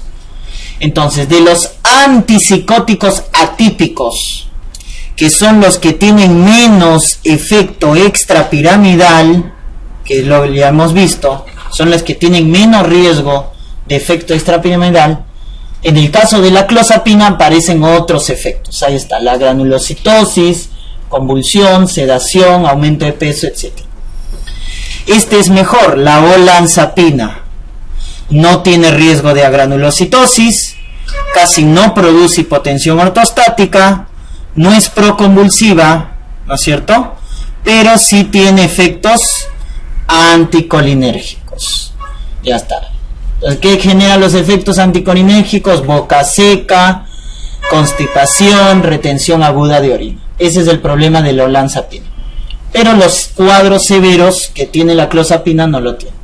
Entonces, de los antipsicóticos atípicos, que son los que tienen menos efecto extrapiramidal, que lo ya hemos visto, son los que tienen menos riesgo de efecto extrapiramidal. En el caso de la clozapina aparecen otros efectos. Ahí está, la granulocitosis, convulsión, sedación, aumento de peso, etc. Este es mejor, la olanzapina. No tiene riesgo de agranulocitosis, casi no produce hipotensión ortostática, no es proconvulsiva, ¿no es cierto? Pero sí tiene efectos anticolinérgicos. Ya está. Entonces, ¿qué genera los efectos anticolinérgicos? Boca seca, constipación, retención aguda de orina. Ese es el problema de la olanzapina. Pero los cuadros severos que tiene la clozapina no lo tienen.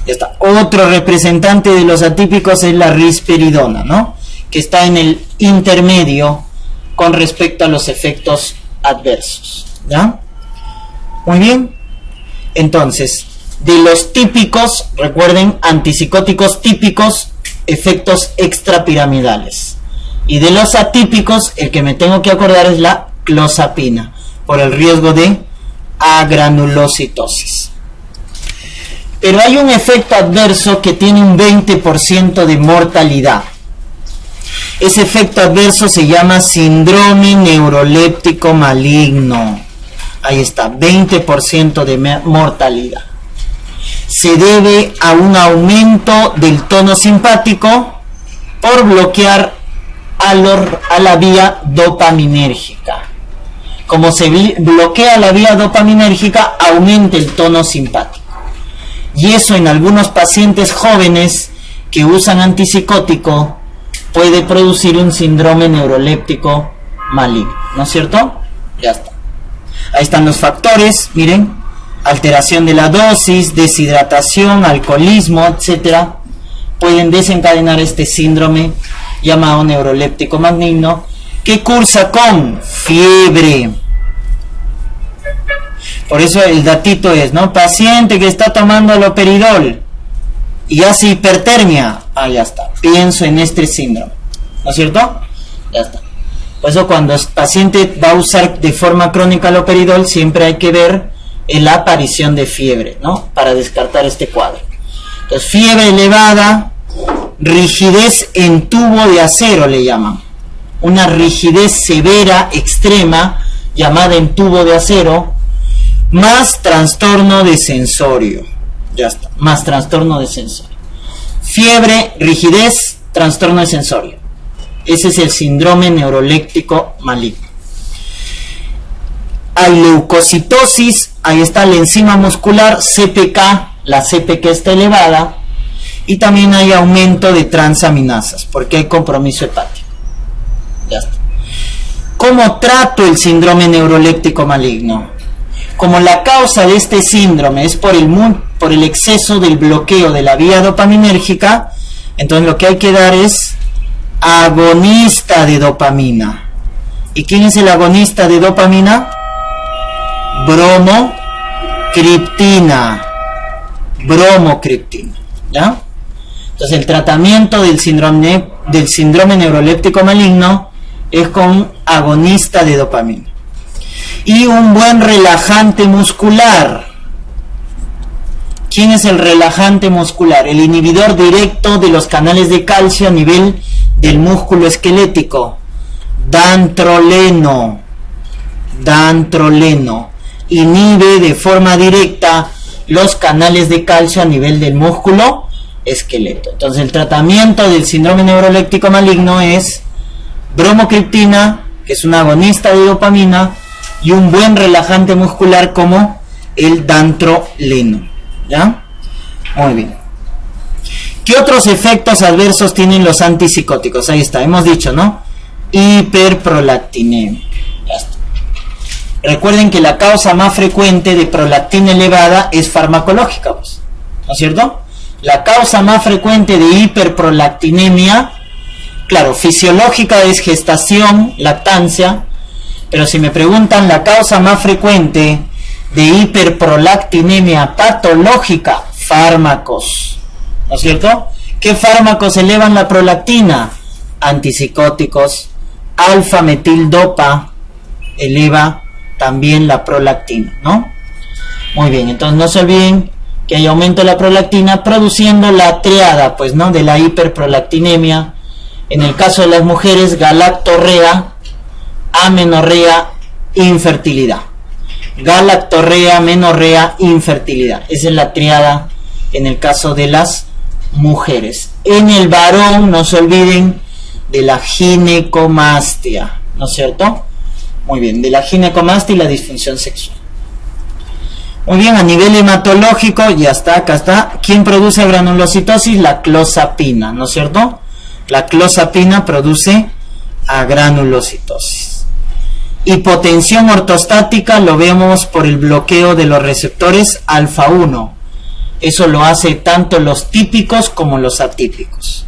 Ya está. Otro representante de los atípicos es la risperidona, ¿no? Que está en el intermedio con respecto a los efectos adversos. ¿Ya? Muy bien. Entonces, de los típicos, recuerden, antipsicóticos típicos, efectos extrapiramidales. Y de los atípicos, el que me tengo que acordar es la clozapina, por el riesgo de agranulocitosis. Pero hay un efecto adverso que tiene un 20% de mortalidad. Ese efecto adverso se llama síndrome neuroléptico maligno. Ahí está, 20% de mortalidad. Se debe a un aumento del tono simpático por bloquear a la vía dopaminérgica. Como se bloquea la vía dopaminérgica, aumenta el tono simpático. Y eso en algunos pacientes jóvenes que usan antipsicótico puede producir un síndrome neuroléptico maligno, ¿no es cierto? Ya está. Ahí están los factores, miren, alteración de la dosis, deshidratación, alcoholismo, etcétera, pueden desencadenar este síndrome llamado neuroléptico maligno, que cursa con fiebre. Por eso el datito es, ¿no? Paciente que está tomando aloperidol y hace hipertermia, ya está, pienso en este síndrome, ¿no es cierto? Ya está. Por eso cuando el paciente va a usar de forma crónica aloperidol, siempre hay que ver la aparición de fiebre, ¿no? Para descartar este cuadro. Entonces, fiebre elevada, rigidez en tubo de acero le llaman. Una rigidez severa, extrema, llamada en tubo de acero, más trastorno de sensorio. Ya está, más trastorno de sensorio. Fiebre, rigidez, trastorno de sensorio. Ese es el síndrome neuroléptico maligno. Hay leucocitosis, ahí está la enzima muscular CPK, la CPK está elevada, y también hay aumento de transaminasas, porque hay compromiso hepático. Ya está. ¿Cómo trato el síndrome neuroléptico maligno? Como la causa de este síndrome es por el exceso del bloqueo de la vía dopaminérgica, Entonces lo que hay que dar es agonista de dopamina. ¿Y quién es el agonista de dopamina? Bromocriptina. Bromocriptina, ¿ya? Entonces el tratamiento del síndrome neuroléptico maligno es con agonista de dopamina. Y un buen relajante muscular. ¿Quién es el relajante muscular? El inhibidor directo de los canales de calcio a nivel del músculo esquelético. Dantroleno. Dantroleno. Inhibe de forma directa los canales de calcio a nivel del músculo esqueleto. Entonces el tratamiento del síndrome neuroléptico maligno es bromocriptina, que es un agonista de dopamina, y un buen relajante muscular como el dantroleno, ¿ya? Muy bien. ¿Qué otros efectos adversos tienen los antipsicóticos? Ahí está, hemos dicho, ¿no? Hiperprolactinemia. Ya está. Recuerden que la causa más frecuente de prolactina elevada es farmacológica, pues, ¿no es cierto? La causa más frecuente de hiperprolactinemia, claro, fisiológica es gestación, lactancia, pero si me preguntan la causa más frecuente de hiperprolactinemia patológica, fármacos, ¿no es cierto? ¿Qué fármacos elevan la prolactina? Antipsicóticos, alfa-metildopa eleva también la prolactina, ¿no? Muy bien, entonces no se olviden que hay aumento de la prolactina produciendo la triada, pues, ¿no?, de la hiperprolactinemia. En el caso de las mujeres, galactorrea, amenorrea, infertilidad. Galactorrea, amenorrea, infertilidad. Esa es la triada en el caso de las mujeres. En el varón, no se olviden de la ginecomastia, ¿no es cierto? Muy bien, de la ginecomastia y la disfunción sexual. Muy bien, a nivel hematológico, ya está, acá está. ¿Quién produce granulocitosis? La clozapina, ¿no es cierto? La clozapina produce agranulocitosis. Hipotensión ortostática lo vemos por el bloqueo de los receptores alfa 1. Eso lo hace tanto los típicos como los atípicos.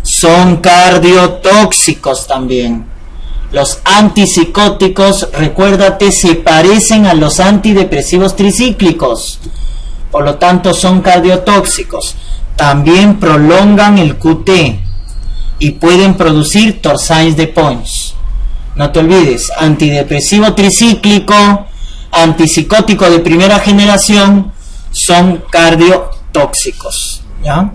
Son cardiotóxicos también. Los antipsicóticos, recuérdate, se parecen a los antidepresivos tricíclicos. Por lo tanto, son cardiotóxicos. También prolongan el QT y pueden producir torsades de Pons. No te olvides, antidepresivo tricíclico, antipsicótico de primera generación, son cardiotóxicos, ¿ya?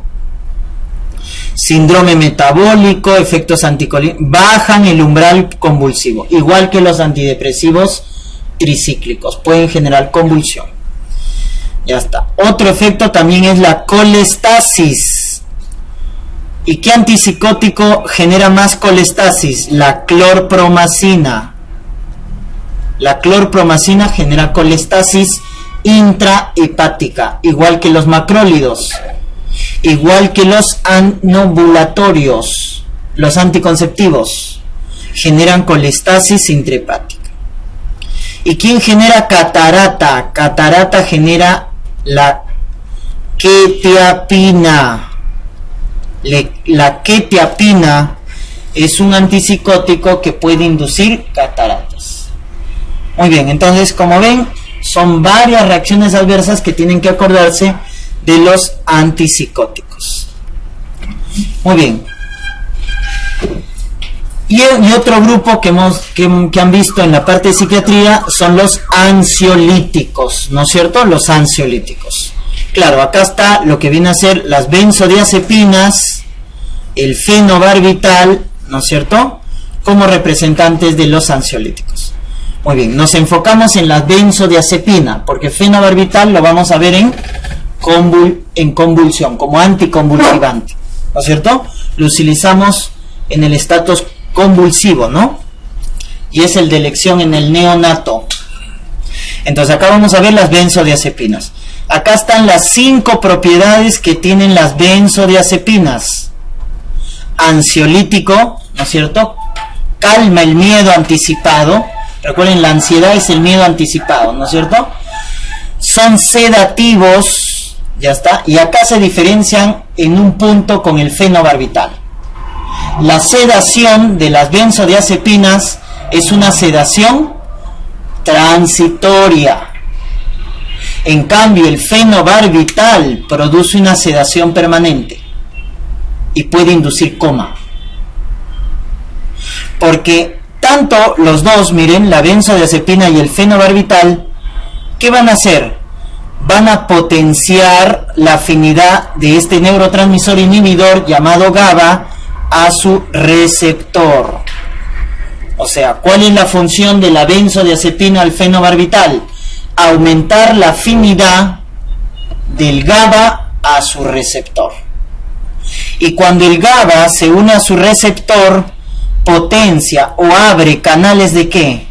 Síndrome metabólico, efectos anticolínicos, bajan el umbral convulsivo, igual que los antidepresivos tricíclicos, pueden generar convulsión. Ya está. Otro efecto también es la colestasis. ¿Y qué antipsicótico genera más colestasis? La clorpromacina. La clorpromacina genera colestasis intrahepática, igual que los macrólidos, igual que los anovulatorios, los anticonceptivos, generan colestasis intrahepática. ¿Y quién genera catarata? Catarata genera la quetiapina. La quetiapina es un antipsicótico que puede inducir cataratas. Muy bien, entonces, como ven, son varias reacciones adversas que tienen que acordarse de los antipsicóticos. Muy bien. Y otro grupo que han visto en la parte de psiquiatría son los ansiolíticos, ¿no es cierto? Los ansiolíticos. Claro, acá está lo que viene a ser las benzodiazepinas, el fenobarbital, ¿no es cierto?, como representantes de los ansiolíticos. Muy bien, nos enfocamos en la benzodiazepina, porque fenobarbital lo vamos a ver en convulsión, como anticonvulsivante, ¿no es cierto? Lo utilizamos en el estatus convulsivo, ¿no? Y es el de elección en el neonato. Entonces acá vamos a ver las benzodiazepinas. Acá están las 5 propiedades que tienen las benzodiazepinas. Ansiolítico, ¿no es cierto? Calma el miedo anticipado. Recuerden, la ansiedad es el miedo anticipado, ¿no es cierto? Son sedativos, Ya está. Y acá se diferencian en un punto con el fenobarbital. La sedación de las benzodiazepinas es una sedación transitoria. En cambio, el fenobarbital produce una sedación permanente y puede inducir coma. Porque tanto los dos, miren, la benzodiazepina y el fenobarbital, ¿qué van a hacer? Van a potenciar la afinidad de este neurotransmisor inhibidor llamado GABA a su receptor. O sea, ¿cuál es la función de la benzodiazepina al fenobarbital? Aumentar la afinidad del GABA a su receptor. Y cuando el GABA se une a su receptor, potencia o abre canales de ¿qué?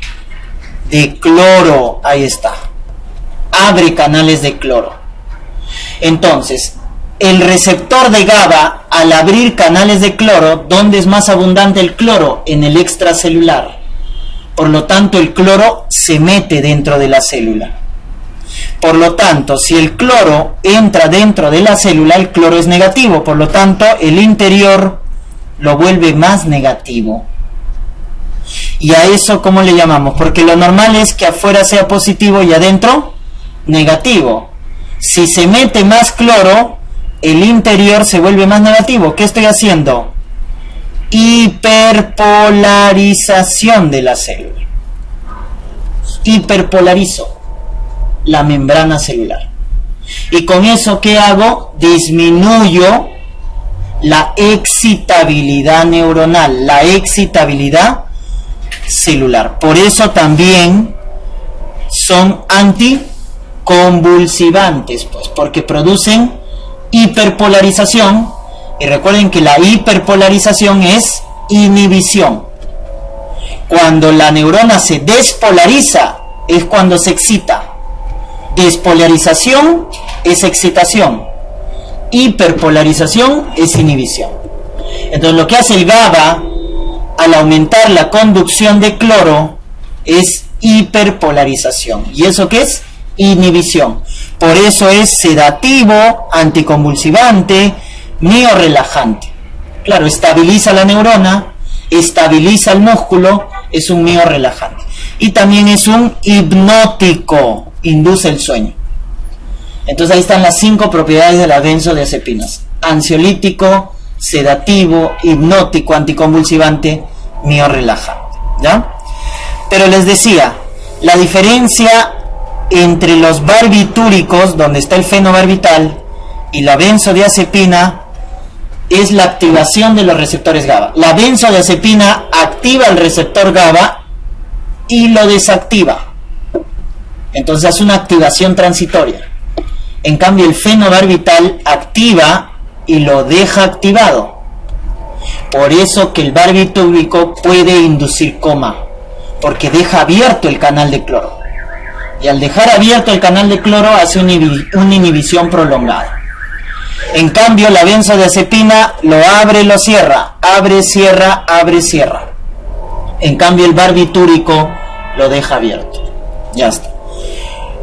De cloro. Ahí está. Abre canales de cloro. Entonces, el receptor de GABA, al abrir canales de cloro, ¿dónde es más abundante el cloro? En el extracelular. Por lo tanto, el cloro se mete dentro de la célula. Por lo tanto, si el cloro entra dentro de la célula, el cloro es negativo. Por lo tanto, el interior lo vuelve más negativo. ¿Y a eso cómo le llamamos? Porque lo normal es que afuera sea positivo y adentro negativo. Si se mete más cloro, el interior se vuelve más negativo. ¿Qué estoy haciendo? Hiperpolarización de la célula. Hiperpolarizo la membrana celular. Y con eso, ¿qué hago? Disminuyo la excitabilidad neuronal, la excitabilidad celular. Por eso también son anticonvulsivantes, pues, porque producen hiperpolarización. Y recuerden que la hiperpolarización es inhibición. Cuando la neurona se despolariza es cuando se excita. Despolarización es excitación. Hiperpolarización es inhibición. Entonces lo que hace el GABA al aumentar la conducción de cloro es hiperpolarización. ¿Y eso qué es? Inhibición. Por eso es sedativo, anticonvulsivante, miorrelajante. Claro, estabiliza la neurona, estabiliza el músculo, es un miorrelajante. Y también es un hipnótico, induce el sueño. Entonces ahí están las 5 propiedades de las benzodiazepinas: ansiolítico, sedativo, hipnótico, anticonvulsivante, miorrelajante. ¿Ya? Pero les decía, la diferencia entre los barbitúricos, donde está el fenobarbital, y la benzodiazepina es la activación de los receptores GABA. La benzodiazepina activa el receptor GABA y lo desactiva. Entonces es una activación transitoria. En cambio, el fenobarbital activa y lo deja activado. Por eso que el barbitúrico puede inducir coma, porque deja abierto el canal de cloro. Y al dejar abierto el canal de cloro hace una inhibición prolongada. En cambio, la benzodiazepina lo abre, lo cierra, abre, cierra, abre, cierra. En cambio, el barbitúrico lo deja abierto. Ya está.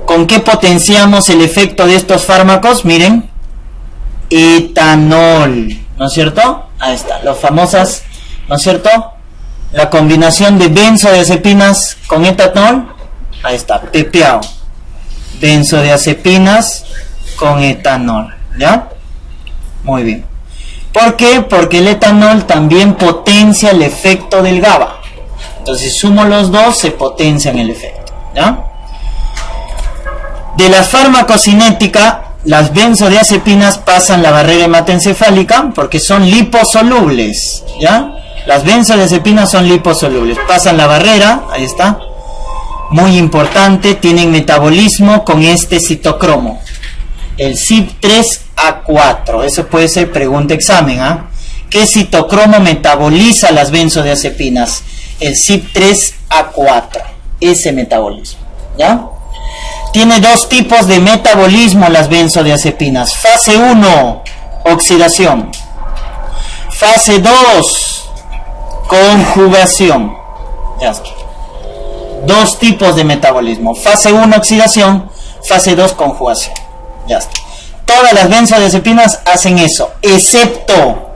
¿Con qué potenciamos el efecto de estos fármacos? Miren, etanol, ¿no es cierto? Ahí está, las famosas, ¿no es cierto? La combinación de benzodiazepinas con etanol, ahí está, pepeao. Benzodiazepinas con etanol, ¿ya? Muy bien. ¿Por qué? Porque el etanol también potencia el efecto del GABA. Entonces, si sumo los dos, se potencian el efecto, ¿ya? De la farmacocinética, las benzodiazepinas pasan la barrera hematoencefálica porque son liposolubles, ¿ya? Las benzodiazepinas son liposolubles, pasan la barrera, ahí está, muy importante, tienen metabolismo con este citocromo, el CYP3A4, eso puede ser pregunta examen, ¿ah? ¿Qué citocromo metaboliza las benzodiazepinas? El CYP3A4, ese metabolismo, ¿ya? Tiene dos tipos de metabolismo las benzodiazepinas. Fase 1, oxidación. Fase 2, conjugación. Ya está. Dos tipos de metabolismo. Fase 1, oxidación. Fase 2, conjugación. Ya está. Todas las benzodiazepinas hacen eso, excepto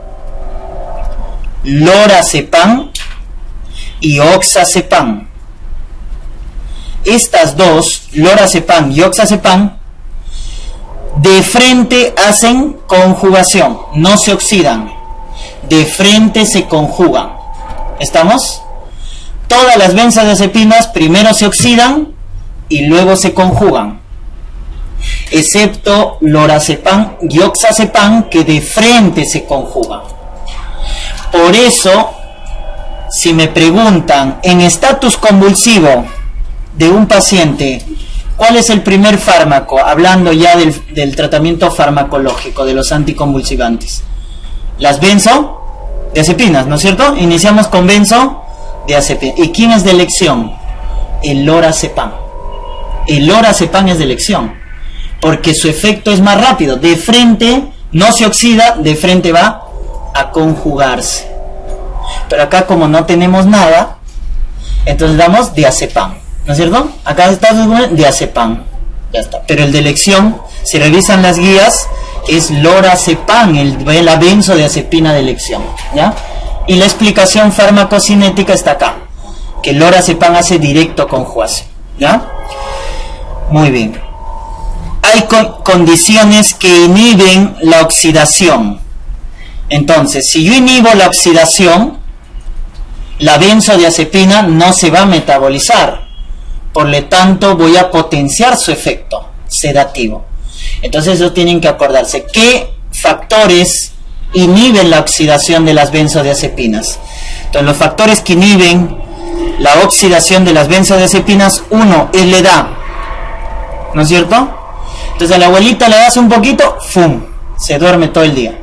lorazepam y oxazepam. Estas dos, lorazepam y oxazepam, de frente hacen conjugación, no se oxidan, de frente se conjugan. ¿Estamos? Todas las benzodiazepinas primero se oxidan y luego se conjugan, excepto lorazepam y oxazepam, que de frente se conjugan. Por eso, si me preguntan en estatus convulsivo de un paciente, ¿cuál es el primer fármaco? Hablando ya del tratamiento farmacológico de los anticonvulsivantes. Las benzodiazepinas, ¿no es cierto? Iniciamos con benzodiazepina. ¿Y quién es de elección? El lorazepam. El lorazepam es de elección, porque su efecto es más rápido. De frente no se oxida, de frente va a conjugarse. Pero acá, como no tenemos nada, entonces damos diazepam, ¿no es cierto? Acá está diazepam, ya está. Pero el de elección, si revisan las guías, es lorazepam, la benzodiazepina de elección, ¿ya? Y la explicación farmacocinética está acá, que el lorazepam hace directo conjugación, ¿ya? Muy bien. Hay condiciones que inhiben la oxidación. Entonces, si yo inhibo la oxidación, la benzodiazepina no se va a metabolizar. Por lo tanto, voy a potenciar su efecto sedativo. Entonces, eso tienen que acordarse. ¿Qué factores inhiben la oxidación de las benzodiazepinas? Entonces, los factores que inhiben la oxidación de las benzodiazepinas, uno, es la edad, ¿no es cierto? Entonces, a la abuelita le das un poquito, ¡fum!, se duerme todo el día.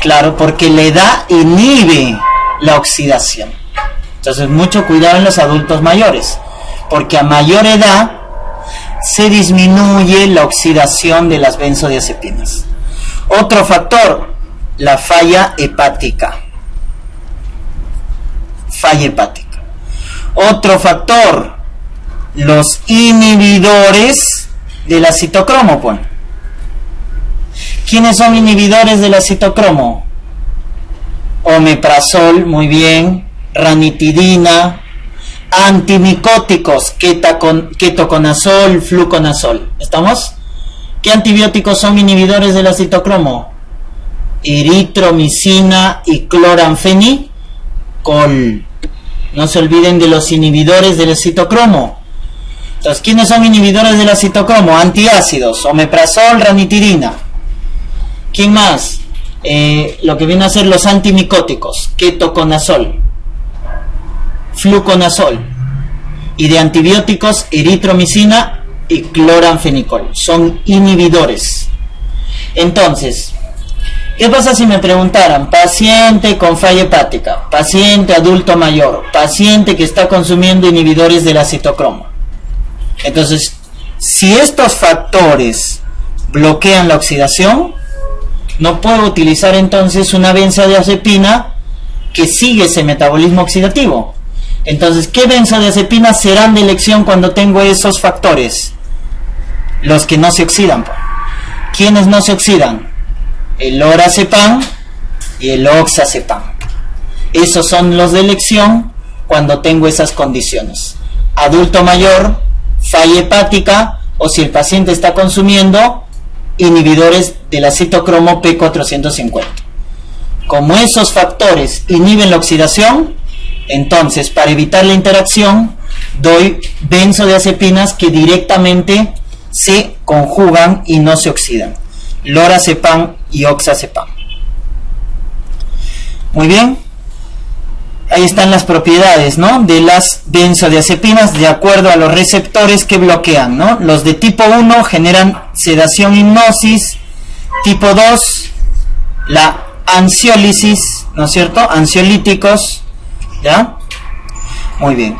Claro, porque la edad inhibe la oxidación. Entonces, mucho cuidado en los adultos mayores, porque a mayor edad se disminuye la oxidación de las benzodiazepinas. Otro factor, la falla hepática. Falla hepática. Otro factor, los inhibidores del acitocromo. Pues, ¿quiénes son inhibidores del acitocromo? Omeprazol, muy bien, ranitidina, antimicóticos, ketoconazol, fluconazol. ¿Estamos? ¿Qué antibióticos son inhibidores del acitocromo? Eritromicina y cloranfenicol. No se olviden de los inhibidores del acitocromo. Entonces, ¿quiénes son inhibidores del acitocromo? Antiácidos, omeprazol, ranitidina. ¿Quién más? Lo que viene a ser los antimicóticos, ketoconazol, fluconazol. Y de antibióticos, eritromicina y cloranfenicol. Son inhibidores. Entonces, ¿qué pasa si me preguntaran? Paciente con falla hepática, paciente adulto mayor, paciente que está consumiendo inhibidores del acitocromo. Entonces, si estos factores bloquean la oxidación, no puedo utilizar entonces una benzodiazepina que sigue ese metabolismo oxidativo. Entonces, ¿qué benzodiazepinas serán de elección cuando tengo esos factores? Los que no se oxidan. ¿Quiénes no se oxidan? El lorazepam y el oxazepam. Esos son los de elección cuando tengo esas condiciones. Adulto mayor, falla hepática, o si el paciente está consumiendo inhibidores del acitocromo P450. Como esos factores inhiben la oxidación, entonces, para evitar la interacción, doy benzodiazepinas que directamente se conjugan y no se oxidan. Lorazepam y oxazepam. Muy bien. Ahí están las propiedades, ¿no?, de las benzodiazepinas de acuerdo a los receptores que bloquean, ¿no? Los de tipo 1 generan sedación, hipnosis. Tipo 2, la ansiólisis, ¿no es cierto? Ansiolíticos, ¿ya? Muy bien.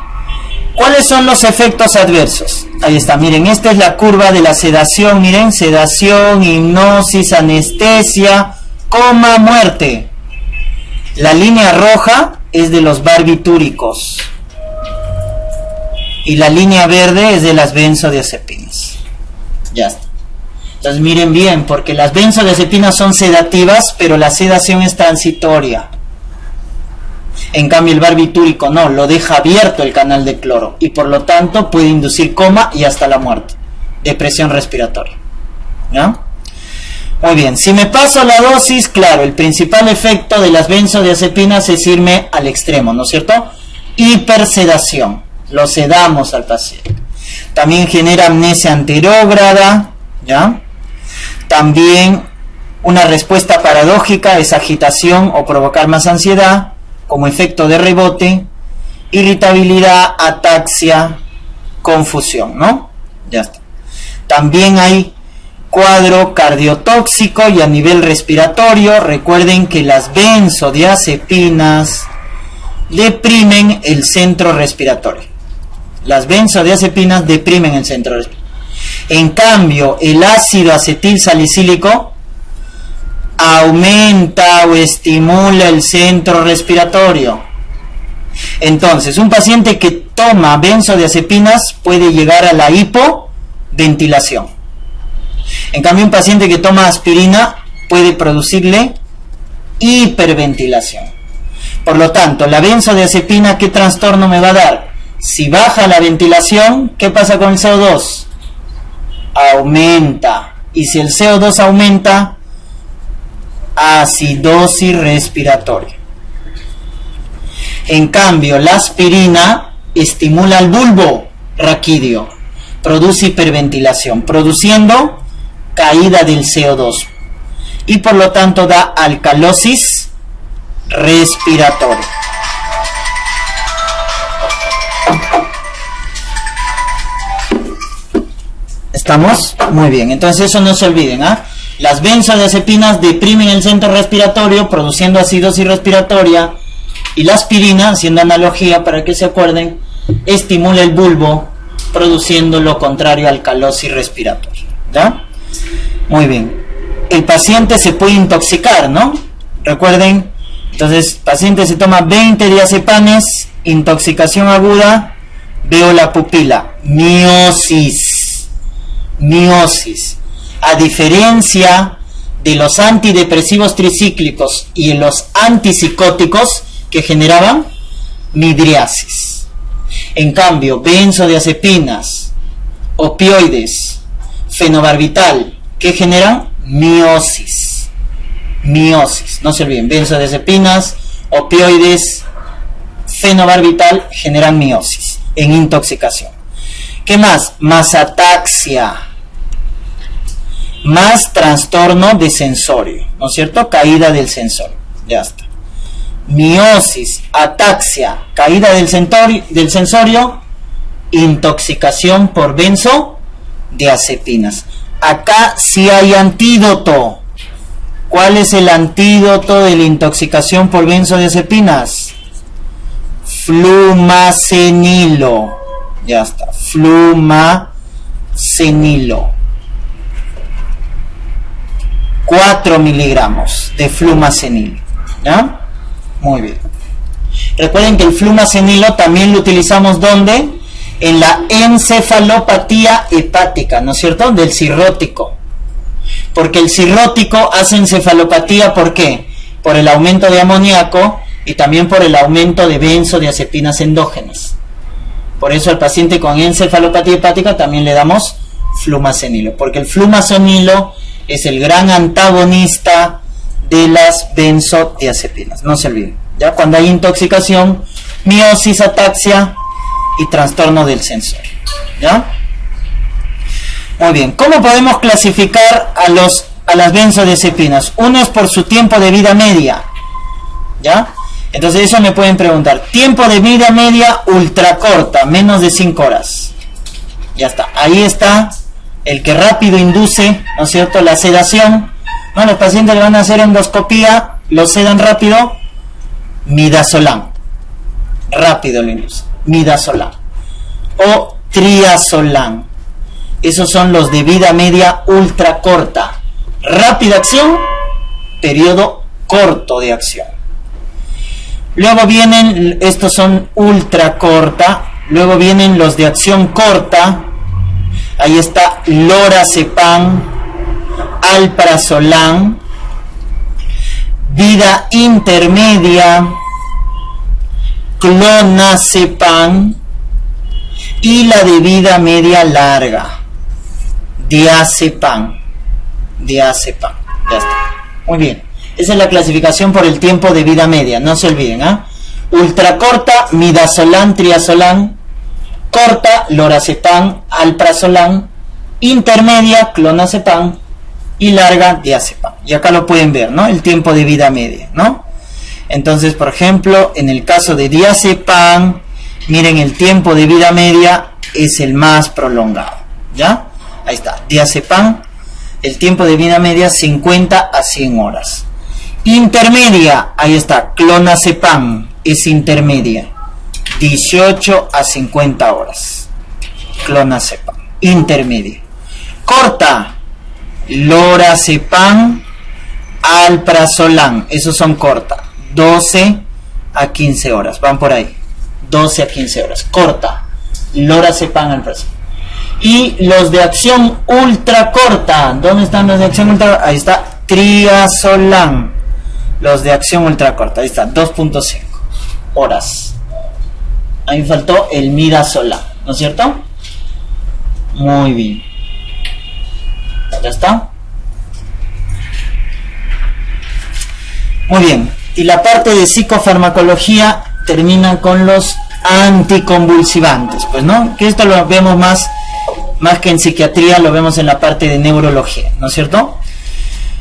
¿Cuáles son los efectos adversos? Ahí está, miren, esta es la curva de la sedación, miren, sedación, hipnosis, anestesia, coma, muerte. La línea roja es de los barbitúricos y la línea verde es de las benzodiazepinas. Ya está. Entonces miren bien, porque las benzodiazepinas son sedativas, pero la sedación es transitoria. En cambio el barbitúrico no, lo deja abierto el canal de cloro y por lo tanto puede inducir coma y hasta la muerte, depresión respiratoria. ¿Ya? Muy bien, si me paso la dosis, claro, el principal efecto de las benzodiazepinas es irme al extremo, ¿no es cierto? Hipersedación, lo sedamos al paciente. También genera amnesia anterógrada, ¿ya? También una respuesta paradójica es agitación o provocar más ansiedad, como efecto de rebote, irritabilidad, ataxia, confusión, ¿no? Ya está. También hay cuadro cardiotóxico y a nivel respiratorio. Recuerden que las benzodiazepinas deprimen el centro respiratorio. Las benzodiazepinas deprimen el centro respiratorio. En cambio, el ácido acetil salicílico aumenta o estimula el centro respiratorio. Entonces, un paciente que toma benzodiazepinas puede llegar a la hipoventilación. En cambio, un paciente que toma aspirina puede producirle hiperventilación. Por lo tanto, la benzodiazepina, ¿qué trastorno me va a dar? Si baja la ventilación, ¿qué pasa con el CO2? Aumenta. Y si el CO2 aumenta, acidosis respiratoria. En cambio, la aspirina estimula el bulbo raquídeo, produce hiperventilación, produciendo caída del CO2 y por lo tanto da alcalosis respiratoria. ¿Estamos? Muy bien, entonces eso no se olviden, ¿ah? Las benzodiazepinas deprimen el centro respiratorio produciendo acidosis respiratoria y la aspirina, haciendo analogía para que se acuerden, estimula el bulbo produciendo lo contrario, alcalosis respiratoria. ¿Ya? Muy bien. El paciente se puede intoxicar, ¿no? Recuerden, entonces, paciente se toma 20 diazepanes, intoxicación aguda, veo la pupila, miosis. Miosis. A diferencia de los antidepresivos tricíclicos y los antipsicóticos que generaban midriasis. En cambio, benzodiazepinas, opioides, fenobarbital, que generan miosis. Miosis, no se olviden, benzodiazepinas, opioides, fenobarbital generan miosis en intoxicación. ¿Qué más? Más ataxia, más trastorno de sensorio, ¿no es cierto? Caída del sensorio, ya está. Miosis, ataxia, caída del sensorio, intoxicación por benzodiazepinas. Acá sí hay antídoto. ¿Cuál es el antídoto de la intoxicación por benzodiazepinas? Flumacenilo. Ya está, flumacenilo. 4 miligramos de flumacenilo. ¿Ya? Muy bien. Recuerden que el flumacenilo también lo utilizamos ¿dónde? En la encefalopatía hepática, ¿no es cierto? Del cirrótico. Porque el cirrótico hace encefalopatía, ¿por qué? Por el aumento de amoníaco y también por el aumento de benzodiazepinas endógenas. Por eso al paciente con encefalopatía hepática también le damos flumacenilo, porque el flumacenilo es el gran antagonista de las benzodiazepinas. No se olviden. Ya cuando hay intoxicación, miosis, ataxia y trastorno del sensorio. ¿Ya? Muy bien. ¿Cómo podemos clasificar a las benzodiazepinas? Uno es por su tiempo de vida media. ¿Ya? Entonces eso me pueden preguntar. Tiempo de vida media ultra corta, menos de 5 horas. Ya está. Ahí está el que rápido induce, ¿no es cierto?, la sedación. ¿No? Los pacientes le van a hacer endoscopía, lo sedan rápido. Midazolam. Rápido lo induce. Midazolam. O triazolam. Esos son los de vida media ultra corta. Rápida acción, periodo corto de acción. Luego vienen, estos son ultra corta. Luego vienen los de acción corta. Ahí está lorazepam, alprazolam, vida intermedia, clonazepam, y la de vida media larga, diazepam. Ya está. Muy bien. Esa es la clasificación por el tiempo de vida media, no se olviden, ultracorta, midazolam, triazolam, corta, lorazepam, alprazolam, intermedia, clonazepam, y larga, diazepam. Y acá lo pueden ver, ¿no? El tiempo de vida media, ¿no? Entonces, por ejemplo, en el caso de diazepam, miren, el tiempo de vida media es el más prolongado, ¿ya? Ahí está, diazepam, el tiempo de vida media 50 a 100 horas. Intermedia, ahí está, clonazepam, es intermedia, 18 a 50 horas. Clonazepam, intermedia. Corta, lorazepam, alprazolam, esos son corta, 12 a 15 horas, van por ahí, 12 a 15 horas, corta, lorazepam, alprazolam. Y los de acción ultra corta, ¿dónde están los de acción ultra corta? Ahí está, triazolam, los de acción ultra corta, ahí está, 2.5 horas. Ahí faltó el midazolam, ¿no es cierto? Muy bien. ¿Ya está? Muy bien. Y la parte de psicofarmacología termina con los anticonvulsivantes, pues, ¿no? Que esto lo vemos más que en psiquiatría, lo vemos en la parte de neurología, ¿no es cierto?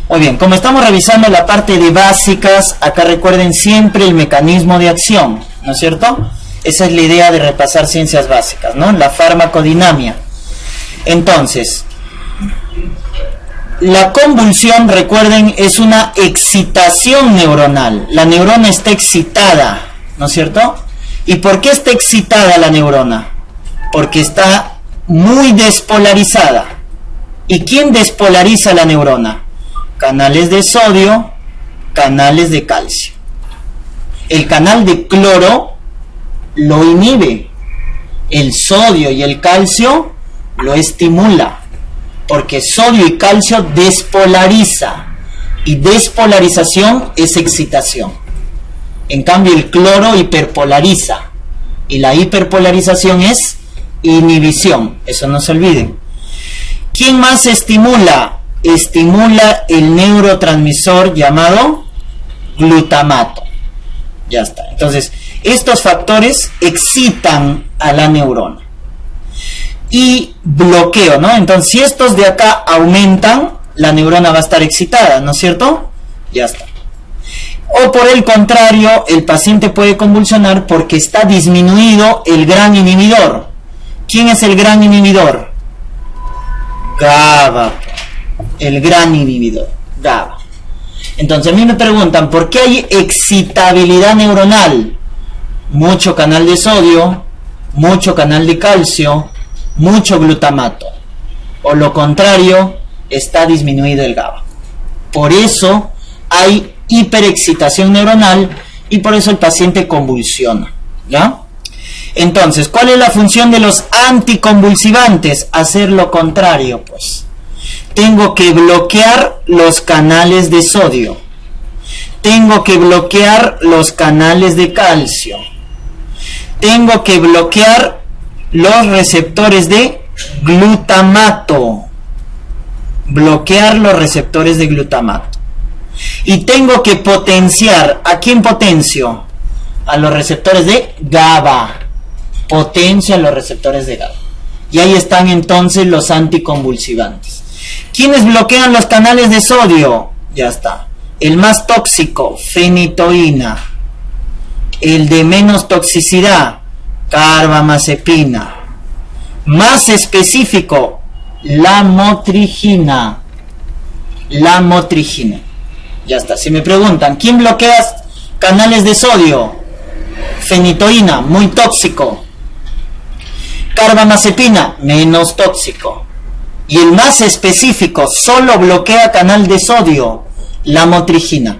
Muy bien, como estamos revisando la parte de básicas, acá recuerden siempre el mecanismo de acción, ¿no es cierto? Esa es la idea de repasar ciencias básicas, ¿no? La farmacodinamia. Entonces, la convulsión, recuerden, es una excitación neuronal. La neurona está excitada, ¿no es cierto? ¿Y por qué está excitada la neurona? Porque está muy despolarizada. ¿Y quién despolariza la neurona? Canales de sodio, canales de calcio. El canal de cloro lo inhibe. El sodio y el calcio lo estimula. Porque sodio y calcio despolariza. Y despolarización es excitación. En cambio el cloro hiperpolariza. Y la hiperpolarización es inhibición. Eso no se olviden. ¿Quién más estimula? Estimula el neurotransmisor llamado glutamato. Ya está. Entonces, estos factores excitan a la neurona. Y bloqueo, ¿no? Entonces, si estos de acá aumentan, la neurona va a estar excitada, ¿no es cierto? Ya está. O por el contrario, el paciente puede convulsionar porque está disminuido el gran inhibidor. ¿Quién es el gran inhibidor? GABA. El gran inhibidor, GABA. Entonces a mí me preguntan, ¿por qué hay excitabilidad neuronal? Mucho canal de sodio, mucho canal de calcio, mucho glutamato. O lo contrario, está disminuido el GABA. Por eso hay hiperexcitación neuronal y por eso el paciente convulsiona, ¿ya? Entonces, ¿cuál es la función de los anticonvulsivantes? Hacer lo contrario, pues. Tengo que bloquear los canales de sodio. Tengo que bloquear los canales de calcio. Tengo que bloquear los receptores de glutamato. Bloquear los receptores de glutamato. Y tengo que potenciar. ¿A quién potencio? A los receptores de GABA. Potencia a los receptores de GABA. Y ahí están entonces los anticonvulsivantes. ¿Quiénes bloquean los canales de sodio? Ya está. El más tóxico, fenitoína. El de menos toxicidad, carbamazepina. Más específico, lamotrigina. Lamotrigina. Ya está. Si me preguntan, ¿quién bloquea canales de sodio? Fenitoína, muy tóxico. Carbamazepina, menos tóxico. Y el más específico, solo bloquea canal de sodio, lamotrigina.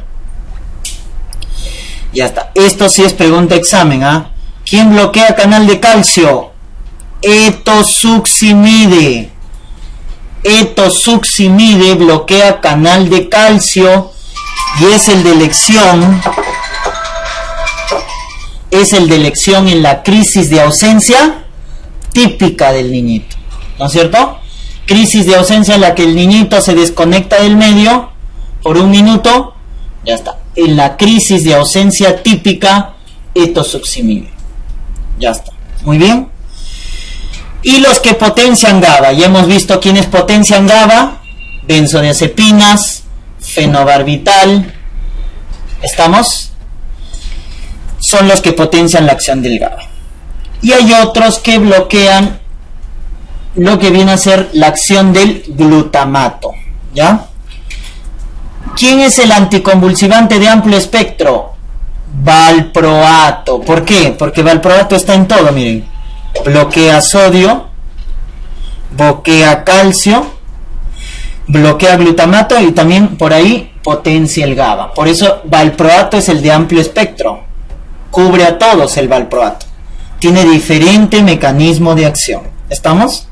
Ya está. Esto sí es pregunta examen, ¿ah? ¿Quién bloquea canal de calcio? Etosuximide. etosuximide bloquea canal de calcio y es el de elección en la crisis de ausencia típica del niñito, ¿no es cierto? Crisis de ausencia en la que el niñito se desconecta del medio por un minuto, ya está. En la crisis de ausencia típica, etosuximide. Ya está. Muy bien. Y los que potencian GABA, ya hemos visto quiénes potencian GABA: benzodiazepinas, fenobarbital, ¿estamos? Son los que potencian la acción del GABA. Y hay otros que bloquean lo que viene a ser la acción del glutamato, ¿ya? ¿Quién es el anticonvulsivante de amplio espectro? Valproato. ¿Por qué? Porque valproato está en todo, miren. Bloquea sodio, bloquea calcio, bloquea glutamato y también por ahí potencia el GABA. Por eso valproato es el de amplio espectro. Cubre a todos el valproato. Tiene diferente mecanismo de acción. ¿Estamos?